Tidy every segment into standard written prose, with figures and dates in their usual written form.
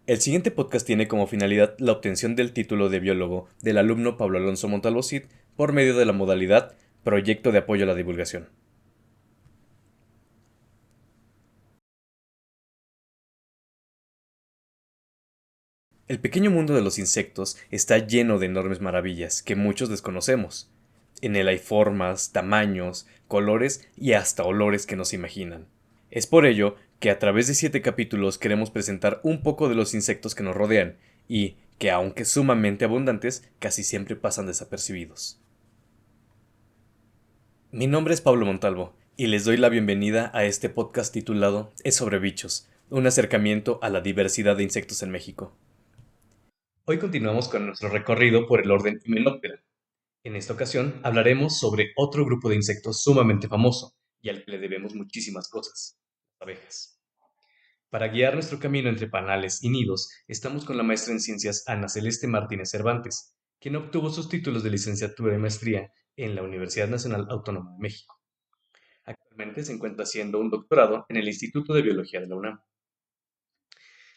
El siguiente podcast tiene como finalidad la obtención del título de biólogo del alumno Pablo Alonso Montalvo Cid por medio de la modalidad Proyecto de Apoyo a la Divulgación. El pequeño mundo de los insectos está lleno de enormes maravillas que muchos desconocemos. En él hay formas, tamaños, colores y hasta olores que no se imaginan. Es por ello que a través de 7 capítulos queremos presentar un poco de los insectos que nos rodean y que, aunque sumamente abundantes, casi siempre pasan desapercibidos. Mi nombre es Pablo Montalvo y les doy la bienvenida a este podcast titulado Es sobre bichos, un acercamiento a la diversidad de insectos en México. Hoy continuamos con nuestro recorrido por el orden Hymenoptera. En esta ocasión hablaremos sobre otro grupo de insectos sumamente famoso y al que le debemos muchísimas cosas, las abejas. Para guiar nuestro camino entre panales y nidos, estamos con la maestra en ciencias Ana Celeste Martínez Cervantes, quien obtuvo sus títulos de licenciatura y maestría en la Universidad Nacional Autónoma de México. Actualmente se encuentra haciendo un doctorado en el Instituto de Biología de la UNAM.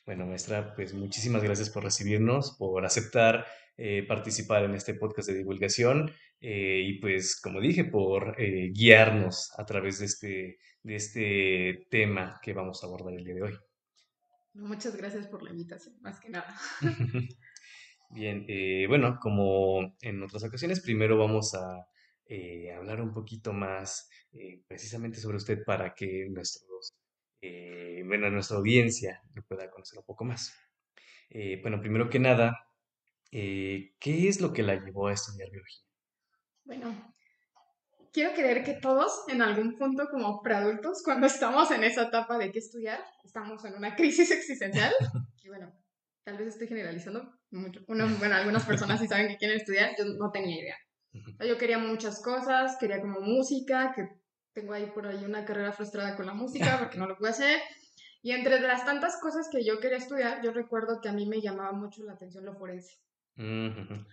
Bueno, maestra, pues muchísimas gracias por recibirnos, por aceptar participar en este podcast de divulgación y pues, como dije, por guiarnos a través de este tema que vamos a abordar el día de hoy. Muchas gracias por la invitación, más que nada. Bien, bueno, como en otras ocasiones, primero vamos a hablar un poquito más precisamente sobre usted para que nuestra audiencia lo pueda conocer un poco más. Bueno, primero que nada, ¿qué es lo que la llevó a estudiar biología? Bueno, quiero creer que todos, en algún punto como preadultos, cuando estamos en esa etapa de qué estudiar, estamos en una crisis existencial. Y bueno, tal vez estoy generalizando mucho. Bueno, algunas personas sí saben que quieren estudiar, yo no tenía idea. Ujú. O sea, yo quería muchas cosas, quería como música, que tengo ahí por ahí una carrera frustrada con la música porque no lo pude hacer. Y entre las tantas cosas que yo quería estudiar, yo recuerdo que a mí me llamaba mucho la atención lo forense. Ujú.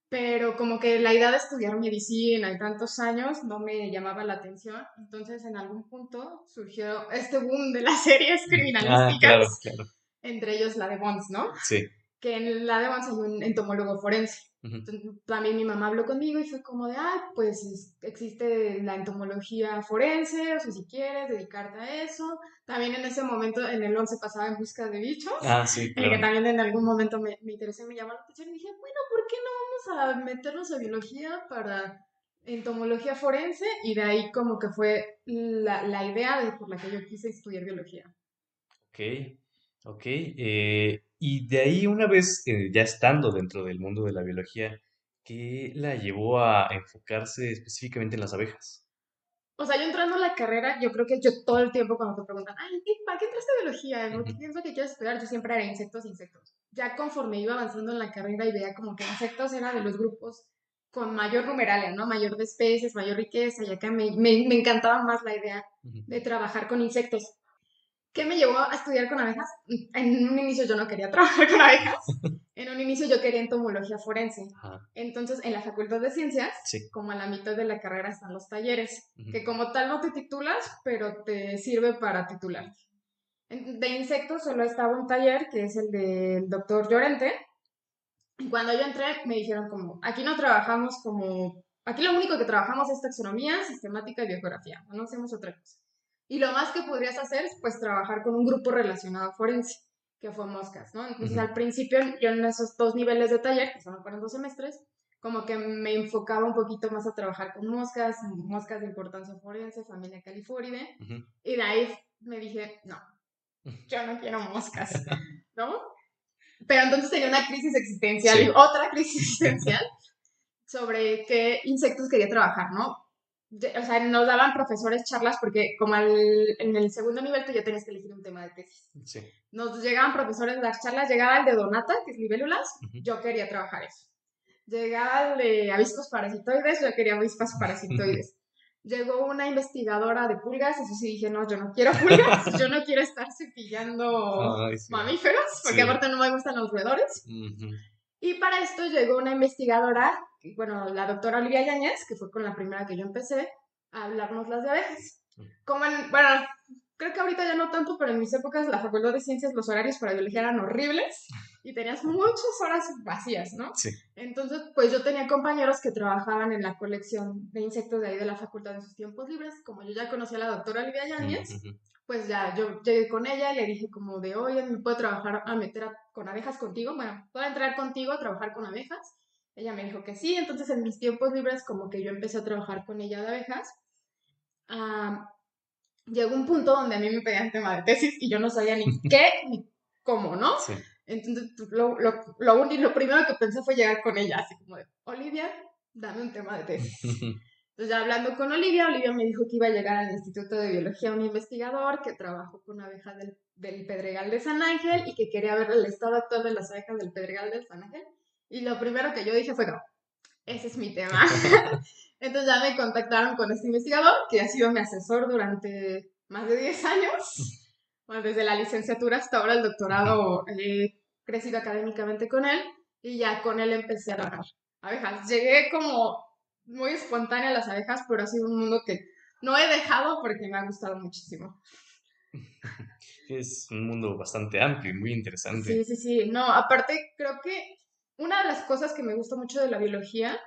Pero como que la idea de estudiar medicina y tantos años no me llamaba la atención. Entonces, en algún punto surgió este boom de las series Ah, claro, criminalísticas, claro. entre ellos la de Bones, ¿no? Sí. Que en la de Bones hay un entomólogo forense. Ujú. Entonces, también mi mamá habló conmigo y fue como de, ay, pues existe la entomología forense, o sea, si quieres dedicarte a eso. También en ese momento en el 11 pasaba En busca de bichos, Ah, sí, el que claro. también en algún momento me interesó y me llamó la atención y dije, bueno, ¿por qué no vamos a meternos a biología para entomología forense? Y de ahí como que fue la idea por la que yo quise estudiar biología. Ok, ok. Y de ahí, una vez ya estando dentro del mundo de la biología, ¿qué la llevó a enfocarse específicamente en las abejas? O sea, yo entrando a la carrera, yo creo que yo todo el tiempo cuando te preguntan, ay, ¿para qué entraste a biología? ¿No? Ujú. ¿Qué es lo que quieres estudiar? Yo siempre era insectos, insectos. Ya conforme iba avanzando en la carrera y veía como que insectos era de los grupos con mayor numeralia, ¿no? Mayor de especies, mayor riqueza, y acá me encantaba más la idea Ujú. de trabajar con insectos. ¿Qué me llevó a estudiar con abejas? En un inicio yo no quería trabajar con abejas. En un inicio yo quería entomología forense. Ajá, Entonces, en la Facultad de Ciencias, sí. como a la mitad de la carrera están los talleres, Ujú. que como tal no te titulas, pero te sirve para titularte. De insectos solo estaba un taller, que es el del doctor Llorente. Y cuando yo entré, me dijeron como, aquí no trabajamos como, aquí lo único que trabajamos es taxonomía, sistemática y biografía, no hacemos otra cosa. Y lo más que podrías hacer es pues trabajar con un grupo relacionado a forense, que fue moscas, ¿no? Entonces Ujú. al principio yo en esos 2 niveles de taller, que solo fueron 2 semestres, como que me enfocaba un poquito más a trabajar con moscas, moscas de importancia forense, familia Califoridae, Ujú. y de ahí me dije, no, yo no quiero moscas, ¿no? Pero entonces tenía una crisis existencial y Sí. otra crisis existencial sobre qué insectos quería trabajar, ¿no? O sea, nos daban profesores charlas porque como en el segundo nivel tú ya tenías que elegir un tema de tesis. Sí. Nos llegaban profesores a dar charlas, llegaba el de Donata, que es libélulas, Ujú. yo quería trabajar eso. Llegaba el de aviscos parasitoides, yo quería avispas parasitoides. Llegó una investigadora de pulgas, eso sí dije, no, yo no quiero pulgas, yo no quiero estar cepillando Ay, sí. mamíferos, porque Sí. aparte no me gustan los roedores. Ujú. Y para esto llegó una investigadora, bueno, la doctora Olivia Yáñez, que fue con la primera que yo empecé, a hablarnos las de abejas. Como bueno, creo que ahorita ya no tanto, pero en mis épocas la Facultad de Ciencias, los horarios para biología eran horribles y tenías muchas horas vacías, ¿no? Sí. Entonces, pues yo tenía compañeros que trabajaban en la colección de insectos de ahí de la facultad en sus tiempos libres. Como yo ya conocía a la doctora Olivia Yáñez, Ujú. pues ya yo llegué con ella y le dije como de, oye, ¿me puedo trabajar con abejas contigo? Bueno, ¿puedo entrar contigo a trabajar con abejas? Ella me dijo que sí, entonces en mis tiempos libres como que yo empecé a trabajar con ella de abejas. Ah, llegó un punto donde a mí me pedían tema de tesis y yo no sabía ni qué ni cómo, ¿no? Sí. Entonces, pues, lo primero que pensé fue llegar con ella, así como de, Olivia, dame un tema de tesis. Entonces, ya hablando con Olivia, Olivia me dijo que iba a llegar al Instituto de Biología un investigador que trabajó con abejas del Pedregal de San Ángel y que quería ver el estado actual de las abejas del Pedregal de San Ángel. Y lo primero que yo dije fue, no, ese es mi tema. Entonces ya me contactaron con este investigador, que ha sido mi asesor durante más de 10 años. Bueno, desde la licenciatura hasta ahora el doctorado, he crecido académicamente con él y ya con él empecé a trabajar abejas. Llegué como muy espontánea a las abejas, pero ha sido un mundo que no he dejado porque me ha gustado muchísimo. Es un mundo bastante amplio y muy Sí, interesante. sí, sí. No, aparte creo que una de las cosas que me gusta mucho de la biología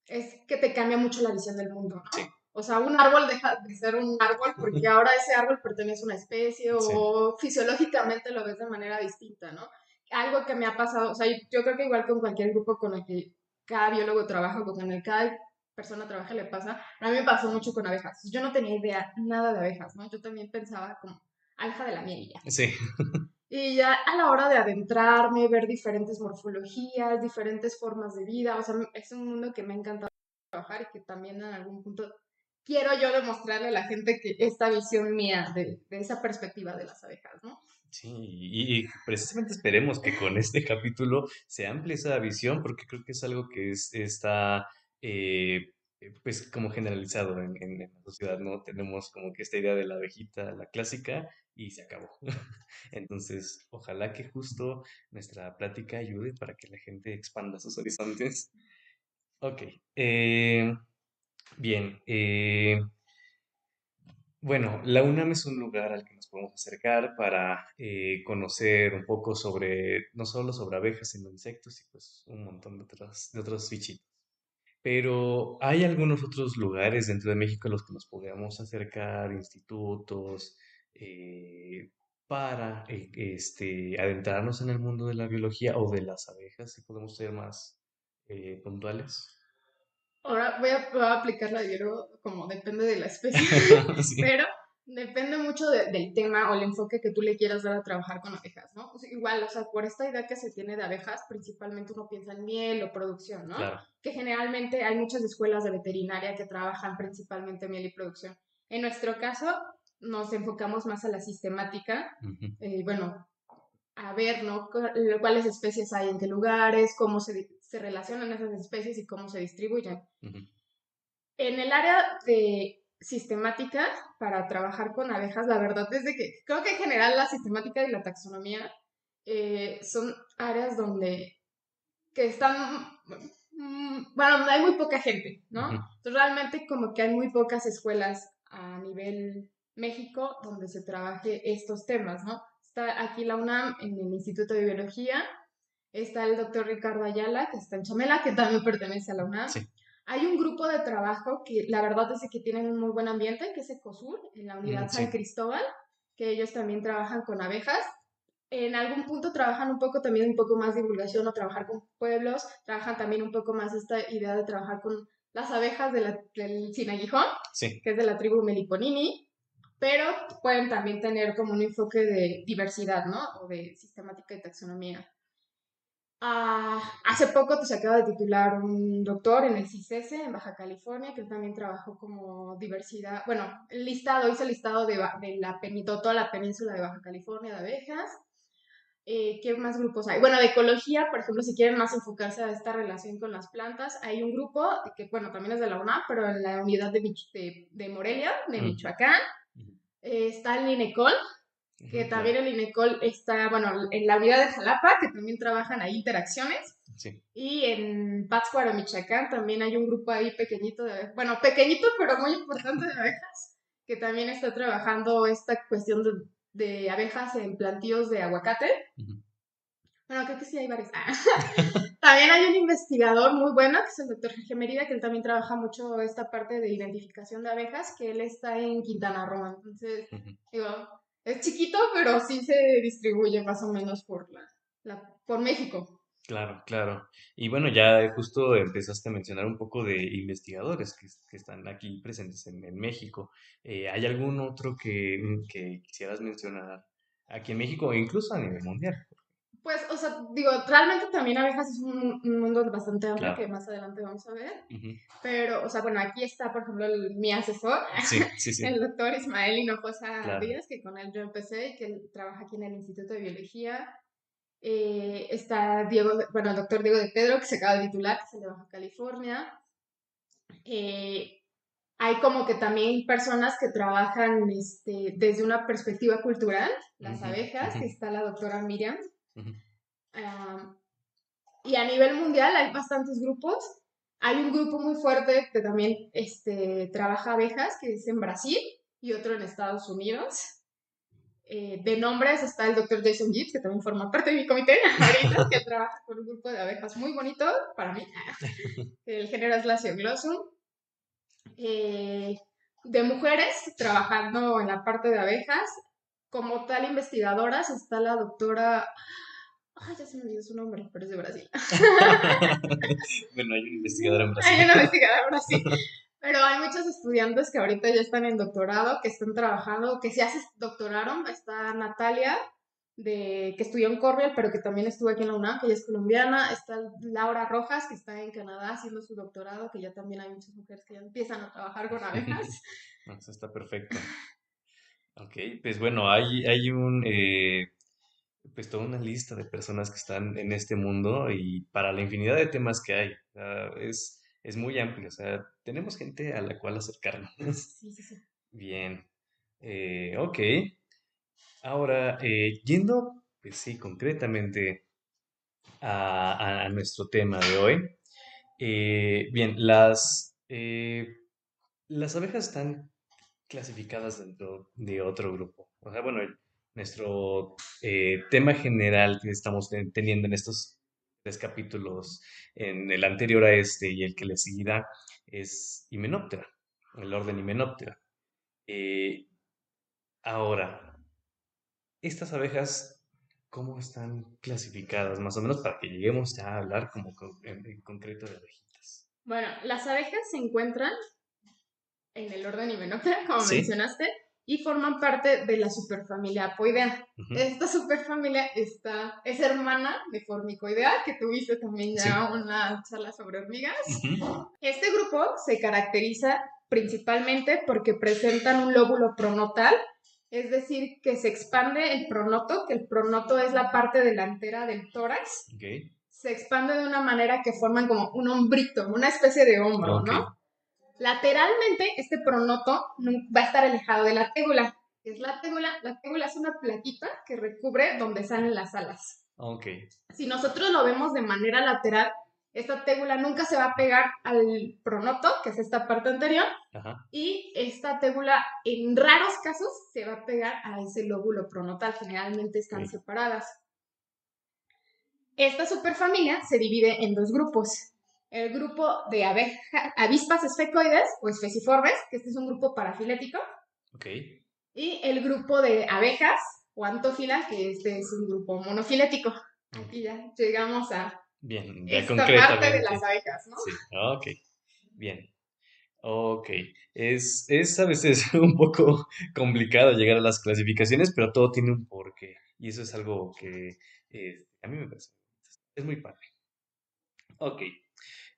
es que te cambia mucho la visión del mundo, Sí, ¿no? O sea, un árbol deja de ser un árbol porque ahora ese árbol pertenece a una especie sí. o fisiológicamente lo ves de manera distinta, ¿no? Algo que me ha pasado, o sea, yo creo que igual con cualquier grupo con el que cada biólogo trabaja o con el que cada persona trabaja le pasa, a mí me pasó mucho con abejas. Yo no tenía idea nada de abejas, ¿no? Yo también pensaba como alja de la miel y ya. Sí. Y ya a la hora de adentrarme, ver diferentes morfologías, diferentes formas de vida, o sea, es un mundo que me ha encantado trabajar y que también en algún punto quiero yo demostrarle a la gente que esta visión mía de esa perspectiva de las abejas, ¿no? Sí, y precisamente esperemos que con este capítulo se amplíe esa visión, porque creo que es algo que está, pues, como generalizado en la sociedad, ¿no? Tenemos como que esta idea de la abejita, la clásica, y se acabó. Entonces, ojalá que justo nuestra plática ayude para que la gente expanda sus horizontes. Ok, eh, bien. Bueno, la UNAM es un lugar al que nos podemos acercar para conocer un poco sobre, no solo sobre abejas, sino insectos y pues un montón de otros bichitos. Pero hay algunos otros lugares dentro de México a los que nos podemos acercar, institutos, eh, para adentrarnos en el mundo de la biología o de las abejas, si podemos ser más puntuales. Ahora voy a aplicar la biólogo como depende de la especie, Sí, pero depende mucho del tema o el enfoque que tú le quieras dar a trabajar con abejas, ¿no? O sea, igual, o sea, por esta idea que se tiene de abejas, principalmente uno piensa en miel o producción, ¿no? claro. Que generalmente hay muchas escuelas de veterinaria que trabajan principalmente miel y producción. En nuestro caso, nos enfocamos más a la sistemática, Ujú, bueno, a ver, ¿no? Cuáles especies hay en qué lugares, cómo se relacionan esas especies y cómo se distribuyen. ujú, En el área de sistemática, para trabajar con abejas, la verdad es de que creo que en general la sistemática y la taxonomía son áreas donde que están, bueno, donde hay muy poca gente, ¿no? ujú. Entonces, realmente como que hay muy pocas escuelas a nivel México donde se trabaje estos temas, ¿no? Está aquí la UNAM en el Instituto de Biología, está el doctor Ricardo Ayala, que está en Chamela, que también pertenece a la UNAM. Sí. Hay un grupo de trabajo que la verdad es que tienen un muy buen ambiente, que es Ecosur, en la unidad San Sí. Cristóbal, que ellos también trabajan con abejas. En algún punto trabajan un poco también un poco más divulgación o trabajar con pueblos, trabajan también un poco más esta idea de trabajar con las abejas del cinaguijón, Sí. que es de la tribu Meliponini, pero pueden también tener como un enfoque de diversidad, ¿no? O de sistemática y taxonomía. Hace poco se acaba de titular un doctor en el CICESE, en Baja California, que él también trabajó como diversidad, bueno, hizo el listado de toda la península de Baja California de abejas. ¿Qué más grupos hay? Bueno, de ecología, por ejemplo, si quieren más enfocarse a esta relación con las plantas, hay un grupo que, bueno, también es de la UNAM, pero en la unidad de Morelia, de Ujú, Michoacán, ujú, está el INECOL, que ujú, también claro. el INECOL está, bueno, en la unidad de Jalapa, que también trabajan ahí interacciones. Sí. Y en Pátzcuaro, Michoacán, también hay un grupo ahí pequeñito bueno, pequeñito, pero muy importante de abejas, que también está trabajando esta cuestión de abejas en plantíos de aguacate. Ujú. Bueno, creo que sí hay varios. También hay un investigador muy bueno, que es el doctor Jorge Mérida, que él también trabaja mucho esta parte de identificación de abejas, que él está en Quintana Roo. Entonces, Ujú. digo, es chiquito, pero sí se distribuye más o menos por por México. Claro, claro. Y bueno, ya justo empezaste a mencionar un poco de investigadores que están aquí presentes en México. ¿Hay algún otro que quisieras mencionar aquí en México o incluso a nivel mundial? Pues, o sea, digo, realmente también abejas es un mundo bastante amplio Claro. que más adelante vamos a ver. Ujú. Pero, o sea, bueno, aquí está, por ejemplo, mi asesor, Sí, sí, sí, el doctor Ismael Hinojosa claro. Díaz, que con él yo empecé y que él trabaja aquí en el Instituto de Biología. Está Diego, bueno, el doctor Diego de Pedro, que se acaba de titular, que es el de Baja California. Eh, Hay como que también personas que trabajan desde una perspectiva cultural, las Ujú, abejas, ujú, que está la doctora Miriam. ujú. Ah, y a nivel mundial hay bastantes grupos. Hay un grupo muy fuerte que también trabaja abejas, que es en Brasil, y otro en Estados Unidos. De nombres está el doctor Jason Gibbs, que también forma parte de mi comité ahorita, que trabaja con un grupo de abejas muy bonito para mí. El género es Laceo-glossum. De mujeres trabajando en la parte de abejas. Como tal investigadoras está la doctora... Ay, ya se me olvidó su nombre, pero es de Brasil. Bueno, hay un investigador en Brasil. Hay una investigadora en Brasil. Pero hay muchos estudiantes que ahorita ya están en doctorado, que están trabajando, que ya se doctoraron. Está Natalia, que estudió en Cornell, pero que también estuvo aquí en la UNAM, que ella es colombiana. Está Laura Rojas, que está en Canadá haciendo su doctorado, que ya también hay muchas mujeres que ya empiezan a trabajar con abejas. No, eso está perfecto. Ok, pues bueno, hay pues toda una lista de personas que están en este mundo y para la infinidad de temas que hay. O sea, es muy amplio, o sea, tenemos gente a la cual acercarnos. Sí, sí, sí. Bien, ok. Ahora, yendo, pues sí, concretamente a nuestro tema de hoy. Bien, las abejas están clasificadas dentro de otro grupo. O sea, bueno, nuestro tema general que estamos teniendo en estos tres capítulos, en el anterior a este y el que le seguirá, es Hymenoptera, el orden Hymenoptera. Eh, Ahora, estas abejas, ¿cómo están clasificadas? Más o menos para que lleguemos ya a hablar como en concreto de abejitas. Bueno, las abejas se encuentran en el orden Hymenoptera, como ¿Sí? mencionaste, y forman parte de la superfamilia Apoidea. Ujú. Esta superfamilia es hermana de Formicoidea, que tuviste también Sí. ya una charla sobre hormigas. Ujú. Este grupo se caracteriza principalmente porque presentan un lóbulo pronotal, es decir, que se expande el pronoto, que el pronoto es la parte delantera del tórax, Ok. se expande de una manera que forman como un hombrito, una especie de hombro, Ok. ¿no? Lateralmente, este pronoto va a estar alejado de la tégula. ¿Qué es la tégula? La tégula es una plaquita que recubre donde salen las alas. Ok. Si nosotros lo vemos de manera lateral, esta tégula nunca se va a pegar al pronoto, que es esta parte anterior, Ajá. y esta tégula en raros casos se va a pegar a ese lóbulo pronotal. Generalmente están Ok. separadas. Esta superfamilia se divide en dos grupos. El grupo de avispas esfecoides o esfeciformes, que este es un grupo parafilético, Ok. y el grupo de abejas o antófilas, que este es un grupo monofilético. Ok. Aquí ya llegamos a Bien, ya esta parte de las concretamente. abejas, ¿no? Sí. Ok. Bien. Ok. Es a veces un poco complicado llegar a las clasificaciones, pero todo tiene un porqué. Y eso es algo que a mí me parece. Es muy padre. Ok.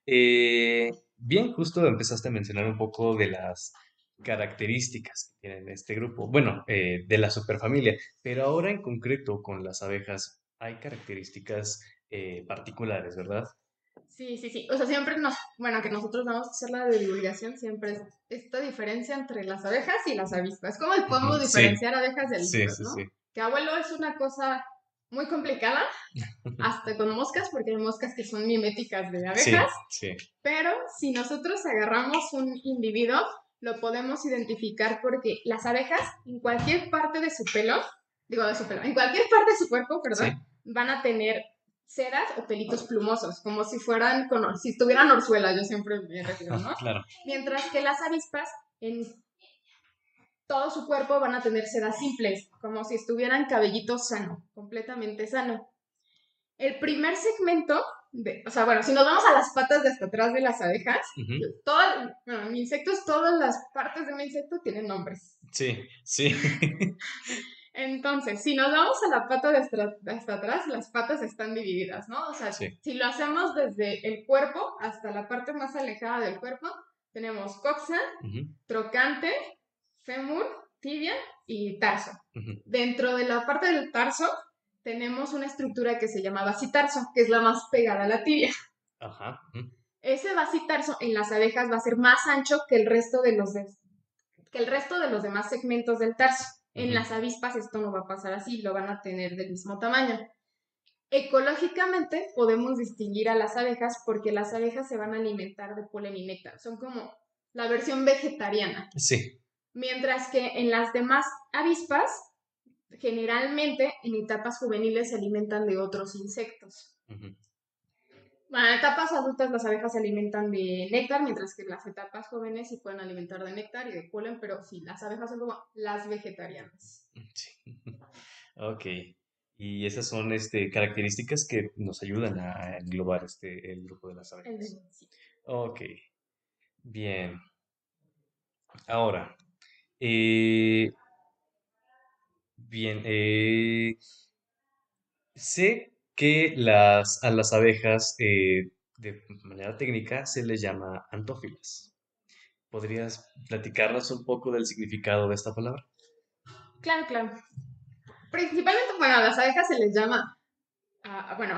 Bien, justo empezaste a mencionar un poco de las características que tienen este grupo, bueno, de la superfamilia, pero ahora en concreto con las abejas hay características particulares, ¿verdad? Sí, sí, sí. O sea, siempre bueno, que nosotros vamos a hacer la de divulgación, siempre es esta diferencia entre las abejas y las avispas. ¿Cómo podemos Ujú. Sí, diferenciar abejas de sí, avispas, sí, no? sí. Que abuelo es una cosa muy complicada, hasta con moscas, porque hay moscas que son miméticas de abejas, Sí, sí. pero si nosotros agarramos un individuo, lo podemos identificar porque las abejas en cualquier parte de su pelo, en cualquier parte de su cuerpo, Sí. perdón, van a tener cerdas o pelitos plumosos, como si fueran, si estuvieran orzuelas, yo siempre me refiero, ¿no? Claro. Mientras que las avispas en todo su cuerpo van a tener sedas simples, como si estuvieran cabellito sano, completamente sano. El primer segmento, si nos vamos a las patas de hasta atrás de las abejas, en insectos, todas las partes de un insecto tienen nombres. Sí, sí. Entonces, si nos vamos a la pata de hasta atrás, las patas están divididas, ¿no? O sea, Sí. si lo hacemos desde el cuerpo hasta la parte más alejada del cuerpo, tenemos coxa, trocante, fémur, tibia y tarso. Dentro de la parte del tarso tenemos una estructura que se llama basitarso, que es la más pegada a la tibia. Ajá. Ese basitarso en las abejas va a ser más ancho que el resto de los demás segmentos del tarso. En las avispas esto no va a pasar así, lo van a tener del mismo tamaño. Ecológicamente podemos distinguir a las abejas porque las abejas se van a alimentar de polen y néctar. Son como la versión vegetariana. Sí. Mientras que en las demás avispas, generalmente en etapas juveniles se alimentan de otros insectos. Bueno, en etapas adultas las abejas se alimentan de néctar, mientras que en las etapas jóvenes sí pueden alimentar de néctar y de polen, pero sí, las abejas son como las vegetarianas. Sí. Ok. Y esas son características que nos ayudan a englobar el grupo de las abejas. Sí. Ok. Bien. Ahora, bien, sé que a las abejas de manera técnica se les llama antófilas. ¿Podrías platicarnos un poco del significado de esta palabra? Claro, claro. Principalmente, a las abejas se les llama,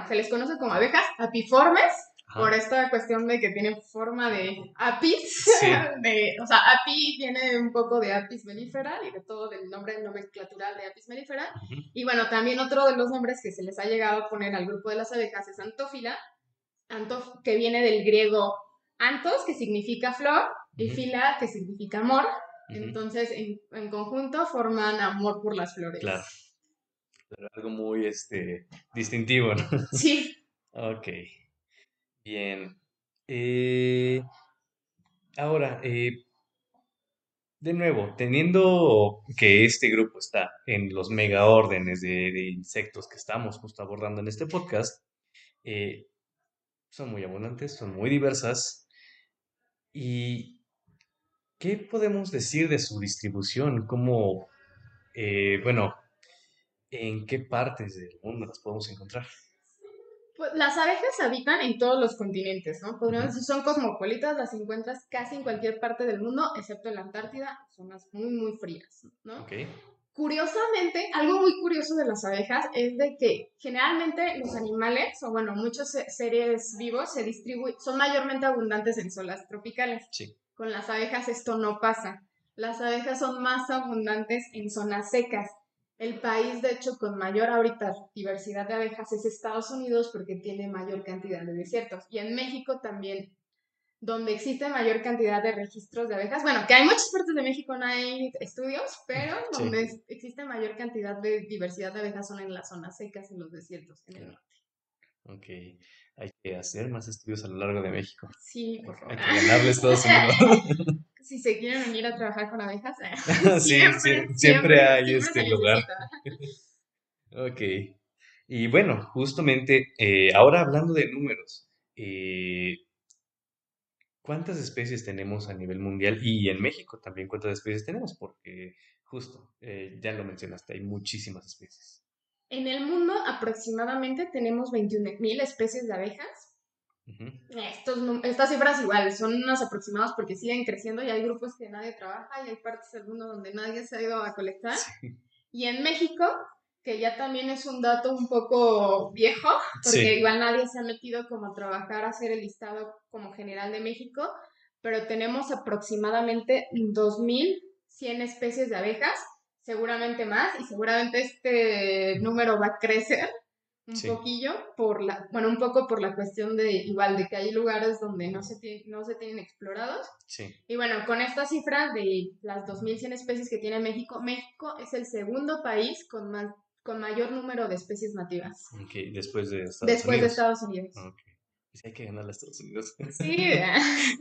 se les conoce como abejas apiformes, por esta cuestión de que tienen forma de apis. Sí. Api viene un poco de apis mellifera y de todo del nombre nomenclatural de apis mellifera. Y bueno, también otro de los nombres que se les ha llegado a poner al grupo de las abejas es antófila, que viene del griego antos, que significa flor, y fila, que significa amor. Entonces, en conjunto forman amor por las flores. Claro. Algo muy distintivo, ¿no? Sí. Ok. Bien. Ahora, de nuevo, teniendo que este grupo está en los mega órdenes de insectos que estamos justo abordando en este podcast, eh, son muy abundantes, son muy diversas. ¿Y qué podemos decir de su distribución? ¿Cómo, bueno, en qué partes del mundo las podemos encontrar? Pues las abejas habitan en todos los continentes, ¿no? Podríamos decir, son cosmopolitas, las encuentras casi en cualquier parte del mundo, excepto en la Antártida, zonas muy, muy frías, ¿no? Ok. Curiosamente, algo muy curioso de las abejas es de que generalmente los animales, o muchos seres vivos son mayormente abundantes en zonas tropicales. Sí. Con las abejas esto no pasa. Las abejas son más abundantes en zonas secas. El país, de hecho, con mayor ahorita diversidad de abejas es Estados Unidos porque tiene mayor cantidad de desiertos. Y en México también, donde existe mayor cantidad de registros de abejas. Bueno, que hay muchas partes de México, no hay estudios, pero Sí. donde existe mayor cantidad de diversidad de abejas son en las zonas secas, en los desiertos, en el norte. Ok. Hay que hacer más estudios a lo largo de México. Sí, por favor. Hay que ganarle a Estados Unidos. Si se quieren venir a trabajar con abejas, Sí, siempre, siempre hay siempre se lugar. necesita. Ok. Y bueno, justamente, ahora hablando de números, eh, ¿cuántas especies tenemos a nivel mundial? Y en México también, ¿cuántas especies tenemos? Porque justo, ya lo mencionaste, hay muchísimas especies. En el mundo aproximadamente tenemos 21.000 especies de abejas. Estas cifras igual son unas aproximadas porque siguen creciendo y hay grupos que nadie trabaja y hay partes del mundo donde nadie se ha ido a colectar. Sí. Y en México, que ya también es un dato un poco viejo, porque Sí. igual nadie se ha metido como a trabajar a hacer el listado como general de México, pero tenemos aproximadamente 2.100 especies de abejas, seguramente más, y seguramente este número va a crecer un poquillo un poco por la cuestión de igual de que hay lugares donde no se tienen explorados. Sí. Y bueno, con esta cifra de las 2.100 especies que tiene México, México es el segundo país con mayor número de especies nativas. Ok, después de Estados Después de Unidos. Estados Unidos. Ok. Pues hay que ganar a Estados Unidos. Sí,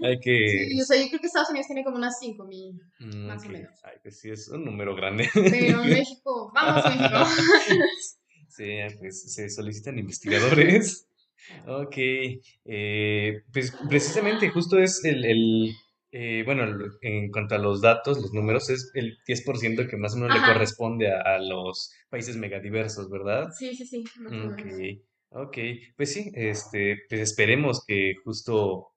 Hay que... sí, o sea, yo creo que Estados Unidos tiene como unas 5.000, más o Ok. menos. Ay, pues sí, es un número grande. Pero México, vamos México. Sí, pues se solicitan investigadores. Ok, pues precisamente justo es bueno, en cuanto a los datos, los números, es el 10% que más o menos le Ajá, corresponde a los países megadiversos, ¿verdad? sí, sí, sí, más o Ok, menos. ok, pues sí, pues esperemos que justo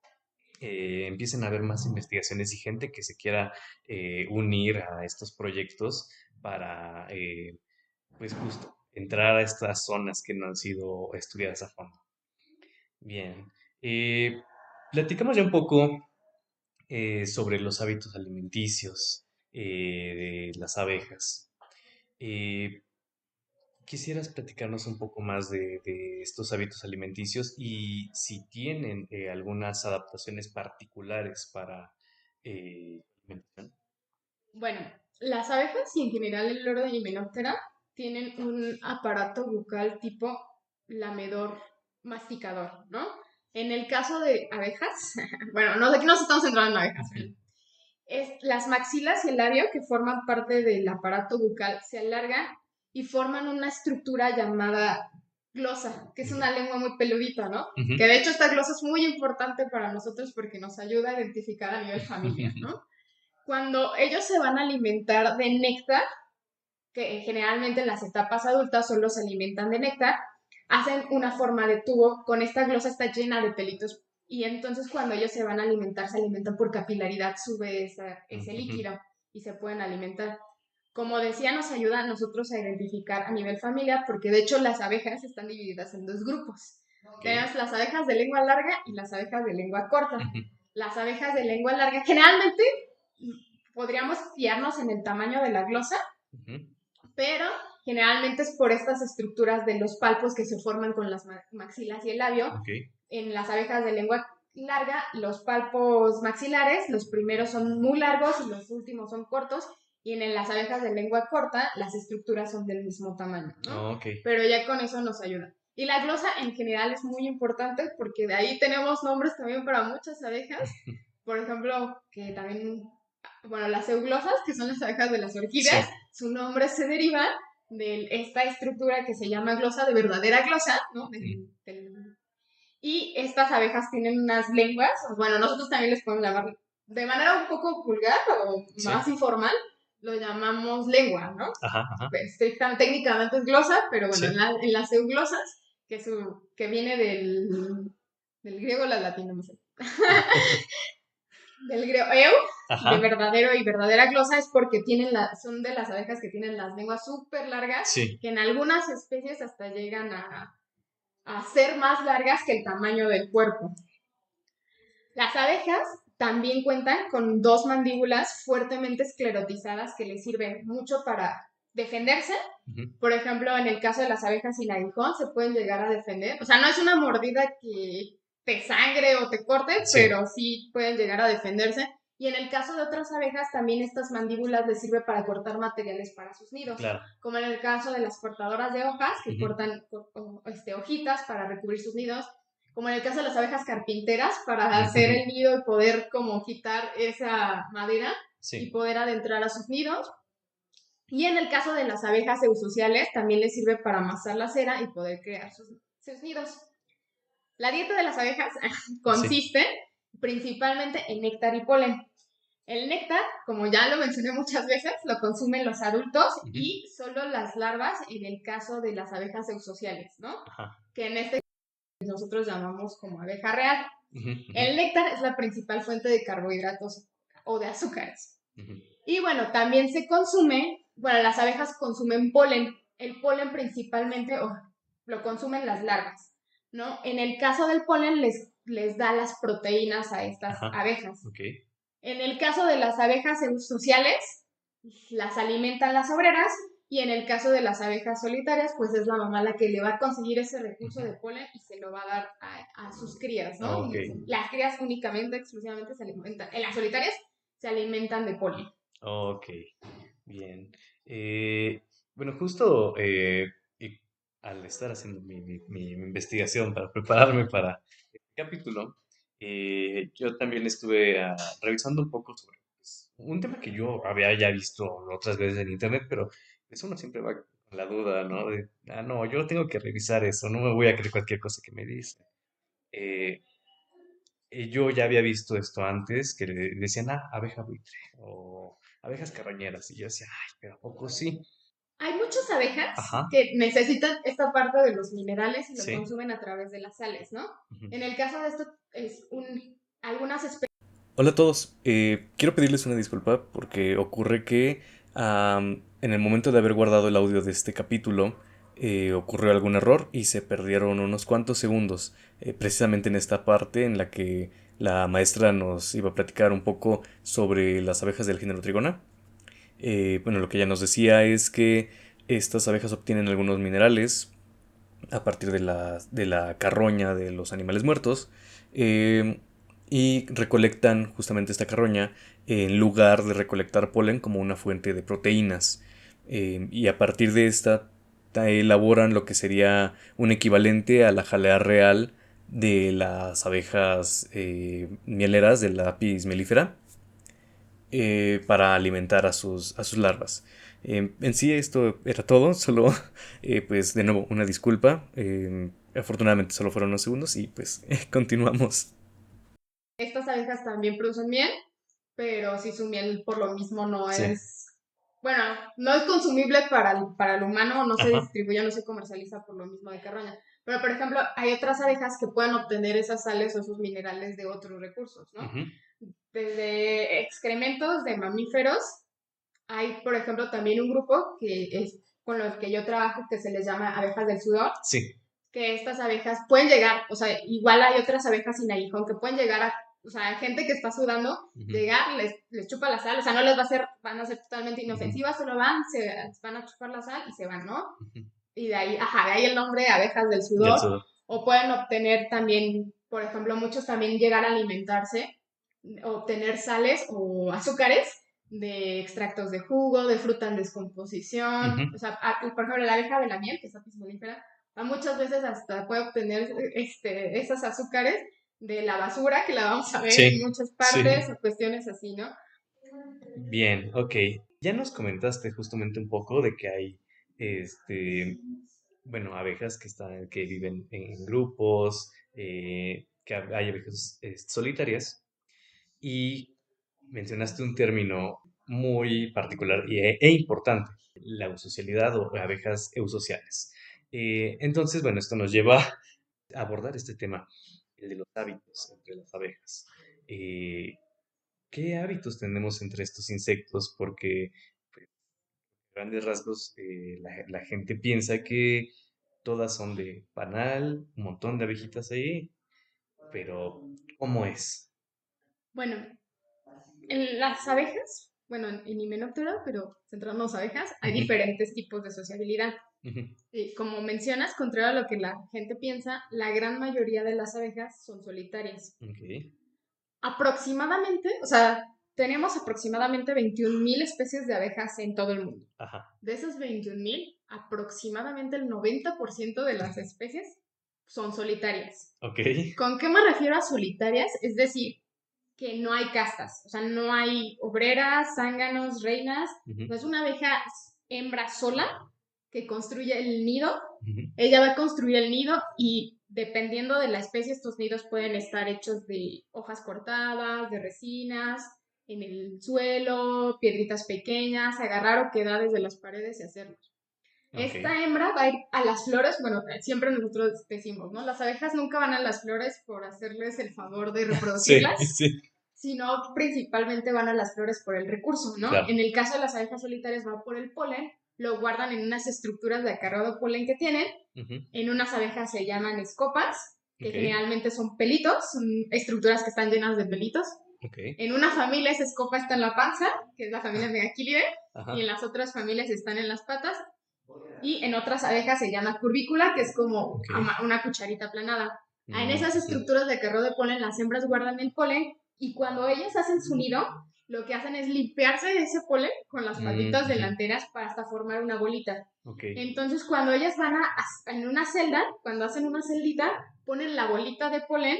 empiecen a haber más investigaciones y gente que se quiera unir a estos proyectos para, pues justo, entrar a estas zonas que no han sido estudiadas a fondo. Bien, eh, platicamos ya un poco sobre los hábitos alimenticios de las abejas. Eh, ¿Quisieras platicarnos un poco más de estos hábitos alimenticios y si tienen algunas adaptaciones particulares para alimentación? Bueno, las abejas y en general el loro de Hymenoptera tienen un aparato bucal tipo lamedor masticador, ¿no? En el caso de abejas, bueno, no, aquí no estamos centrando en abejas, Ujú. las maxilas y el labio que forman parte del aparato bucal se alargan y forman una estructura llamada glosa, que es Ya. una lengua muy peludita, ¿no? Ujú. Que de hecho esta glosa es muy importante para nosotros porque nos ayuda a identificar a nivel familiar, ¿no? Cuando ellos se van a alimentar de néctar, que generalmente en las etapas adultas solo se alimentan de néctar, hacen una forma de tubo, con esta glosa está llena de pelitos y entonces cuando ellos se van a alimentar, se alimentan por capilaridad, sube ese Ujú. líquido y se pueden alimentar. Como decía, nos ayuda a nosotros a identificar a nivel familiar, porque de hecho las abejas están divididas en dos grupos. Ok. Tenemos las abejas de lengua larga y las abejas de lengua corta. Ujú. Las abejas de lengua larga, generalmente podríamos fiarnos en el tamaño de la glosa, Ujú. pero generalmente es por estas estructuras de los palpos que se forman con las maxilas y el labio. Ok. En las abejas de lengua larga, los palpos maxilares, los primeros son muy largos y los últimos son cortos, y en las abejas de lengua corta, las estructuras son del mismo tamaño, ¿no? Ok. Pero ya con eso nos ayuda. Y la glosa en general es muy importante porque de ahí tenemos nombres también para muchas abejas. Por ejemplo, que también, bueno, las euglosas, que son las abejas de las orquídeas, Sí. su nombre se deriva de esta estructura que se llama glosa, de verdadera glosa, ¿no? Mm. Y estas abejas tienen unas lenguas, bueno, nosotros también les podemos llamar de manera un poco vulgar o Sí. más informal, lo llamamos lengua, ¿no? Ajá, ajá. Técnicamente es glosa, pero bueno, Sí. en las euglosas, que viene del griego, la latina, no sé. Del griego eu, de Ajá. verdadero y verdadera glosa, es porque son de las abejas que tienen las lenguas súper largas, Sí. que en algunas especies hasta llegan a ser más largas que el tamaño del cuerpo. Las abejas también cuentan con dos mandíbulas fuertemente esclerotizadas que les sirven mucho para defenderse. Ujú. Por ejemplo, en el caso de las abejas sin aguijón se pueden llegar a defender. O sea, no es una mordida que te sangre o te corte, Sí. pero sí pueden llegar a defenderse. Y en el caso de otras abejas, también estas mandíbulas les sirven para cortar materiales para sus nidos, Claro. como en el caso de las cortadoras de hojas, que Ujú. cortan hojitas para recubrir sus nidos, como en el caso de las abejas carpinteras, para hacer Ujú. el nido y poder como quitar esa madera y Sí. poder adentrar a sus nidos. Y en el caso de las abejas eusociales, también les sirve para amasar la cera y poder crear sus nidos. La dieta de las abejas Sí. consiste principalmente en néctar y polen. El néctar, como ya lo mencioné muchas veces, lo consumen los adultos Ujú. y solo las larvas en el caso de las abejas eusociales, ¿no? Ajá. Que en este nosotros llamamos como abeja real. Ujú. Ujú. El néctar es la principal fuente de carbohidratos o de azúcares. Ujú. Y bueno, también se consume, bueno, las abejas consumen polen. El polen principalmente lo consumen las larvas, ¿no? En el caso del polen les da las proteínas a estas Ajá. abejas. Ok. En el caso de las abejas sociales, las alimentan las obreras Y en el caso de las abejas solitarias, pues es la mamá la que le va a conseguir ese recurso de polen y se lo va a dar a sus crías, ¿no? Ok, Y las crías únicamente, exclusivamente se alimentan, en las solitarias se alimentan de polen. ok, bien. Bueno, justo y al estar haciendo mi investigación para prepararme para este capítulo, yo también estuve revisando un poco sobre pues, un tema que yo había ya visto otras veces en internet, pero eso uno siempre va con la duda, ¿no? De, no, yo tengo que revisar eso, no me voy a creer cualquier cosa que me dice. Eh, yo ya había visto esto antes, que le decían, abeja buitre o abejas carroñeras, y yo decía, ay, pero ¿a poco sí? Hay muchas abejas Ajá, que necesitan esta parte de los minerales y lo sí. consumen a través de las sales, ¿no? Ujú. En el caso de esto, algunas especies. Hola a todos, quiero pedirles una disculpa porque ocurre que en el momento de haber guardado el audio de este capítulo ocurrió algún error y se perdieron unos cuantos segundos, precisamente en esta parte en la que la maestra nos iba a platicar un poco sobre las abejas del género Trigona. Bueno, lo que ella nos decía es que estas abejas obtienen algunos minerales a partir de la carroña de los animales muertos eh, y recolectan justamente esta carroña en lugar de recolectar polen como una fuente de proteínas. Y a partir de esta elaboran lo que sería un equivalente a la jalea real de las abejas mieleras de la Apis mellifera para alimentar a sus larvas. En sí esto era todo, solo pues de nuevo una disculpa. Afortunadamente solo fueron unos segundos y pues continuamos. Estas abejas también producen miel, pero si su miel por lo mismo no Sí. es, bueno, no es consumible para el humano, no se Ajá. distribuye, no se comercializa por lo mismo de carroña. Pero, por ejemplo, hay otras abejas que pueden obtener esas sales o esos minerales de otros recursos, ¿no? Ujú. Desde excrementos de mamíferos, hay, por ejemplo, también un grupo que es con los que yo trabajo que se les llama abejas del sudor, Sí. que estas abejas pueden llegar, o sea, igual hay otras abejas sin aguijón que pueden llegar a, o sea, gente que está sudando, Ujú. llegar, les chupa la sal, o sea, no les va a hacer, van a ser totalmente Ujú. inofensivas, solo van, se van a chupar la sal y se van, ¿no? Ujú. Y de ahí, ajá, de ahí el nombre abejas del Del sudor, sudor. o pueden obtener también, por ejemplo, muchos también llegar a alimentarse, obtener sales o azúcares de extractos de jugo, de fruta en Ujú. descomposición, o sea, por ejemplo, la abeja de la miel, que es apis mellifera, muchas veces hasta puede obtener esos azúcares de la basura, que la vamos a ver en Sí. muchas partes, Sí. o cuestiones así, ¿no? Bien, ok. Ya nos comentaste justamente un poco de que hay, bueno, abejas que viven en grupos, que hay abejas solitarias, y mencionaste un término muy particular e importante, la eusocialidad o abejas eusociales. Entonces, bueno, esto nos lleva a abordar este tema, el de los hábitos entre las abejas. Eh, ¿Qué hábitos tenemos entre estos insectos? Porque, pues, a grandes rasgos, la gente piensa que todas son de panal, un montón de abejitas ahí, pero ¿cómo es? Bueno, en las abejas, bueno, en Hymenoptera, pero centrándonos en abejas, hay Ujú. diferentes tipos de sociabilidad. Ujú. Y como mencionas, contrario a lo que la gente piensa, la gran mayoría de las abejas son solitarias. Ok. Aproximadamente, o sea, tenemos aproximadamente 21.000 especies de abejas en todo el mundo. Ajá. De esas 21.000, aproximadamente el 90% de las especies son solitarias. Ok. ¿Con qué me refiero a solitarias? Es decir, que no hay castas, o sea, no hay obreras, zánganos, reinas, Ujú. no es una abeja hembra sola que construye el nido, Ujú. ella va a construir el nido y dependiendo de la especie, estos nidos pueden estar hechos de hojas cortadas, de resinas, en el suelo, piedritas pequeñas, agarrar oquedades de las paredes y hacerlos. Ok. Esta hembra va a ir a las flores, bueno, siempre nosotros decimos, ¿no? Las abejas nunca van a las flores por hacerles el favor de Sí, reproducirlas, sí, sino principalmente van a las flores por el recurso, ¿no? claro. En el caso de las abejas solitarias va por el polen, lo guardan en unas estructuras de acarreado polen que tienen, Ujú. en unas abejas se llaman escopas, que Ok. generalmente son pelitos, son estructuras que están llenas de pelitos. Ok. En una familia esa escopa está en la panza, que es la familia Megaquilidae, Ajá. y en las otras familias están en las patas, y en otras abejas se llama curvícula, que es como Ok. una cucharita aplanada. En esas Ujú. estructuras de carro de polen, las hembras guardan el polen y cuando ellas hacen su nido, lo que hacen es limpiarse de ese polen con las patitas Ujú. delanteras para hasta formar una bolita. Ok. Entonces, cuando ellas van en una celda, cuando hacen una celdita, ponen la bolita de polen,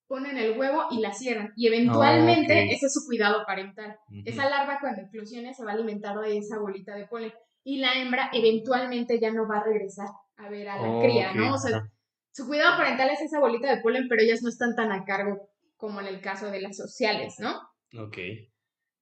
ponen el huevo y la cierran. Y Ok. eventualmente ese es su cuidado parental. Ujú. Esa larva cuando eclosione se va a alimentar de esa bolita de polen. Y la hembra eventualmente ya no va a regresar a ver a la cría, Ok. ¿no? O sea, Ajá. su cuidado parental es esa bolita de polen, pero ellas no están tan a cargo como en el caso de las sociales, ¿no? Ok.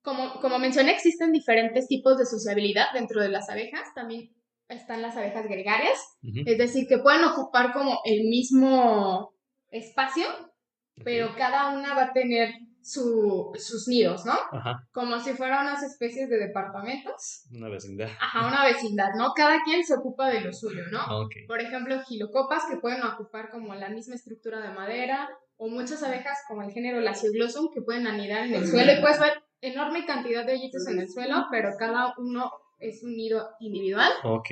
Como mencioné, existen diferentes tipos de sociabilidad dentro de las abejas. También están las abejas gregarias, Ujú. es decir, que pueden ocupar como el mismo espacio, Ok. pero cada una va a tener sus nidos, ¿no? Ajá. Como si fueran unas especies de departamentos. Una vecindad. Ajá, una vecindad, ¿no? Cada quien se ocupa de lo suyo, ¿no? Ok. Por ejemplo, gilocopas que pueden ocupar como la misma estructura de madera, o muchas abejas como el género Lacioglosum que pueden anidar en el suelo y puedes ver enorme cantidad de hoyitos en el suelo, pero cada uno es un nido individual. Ok.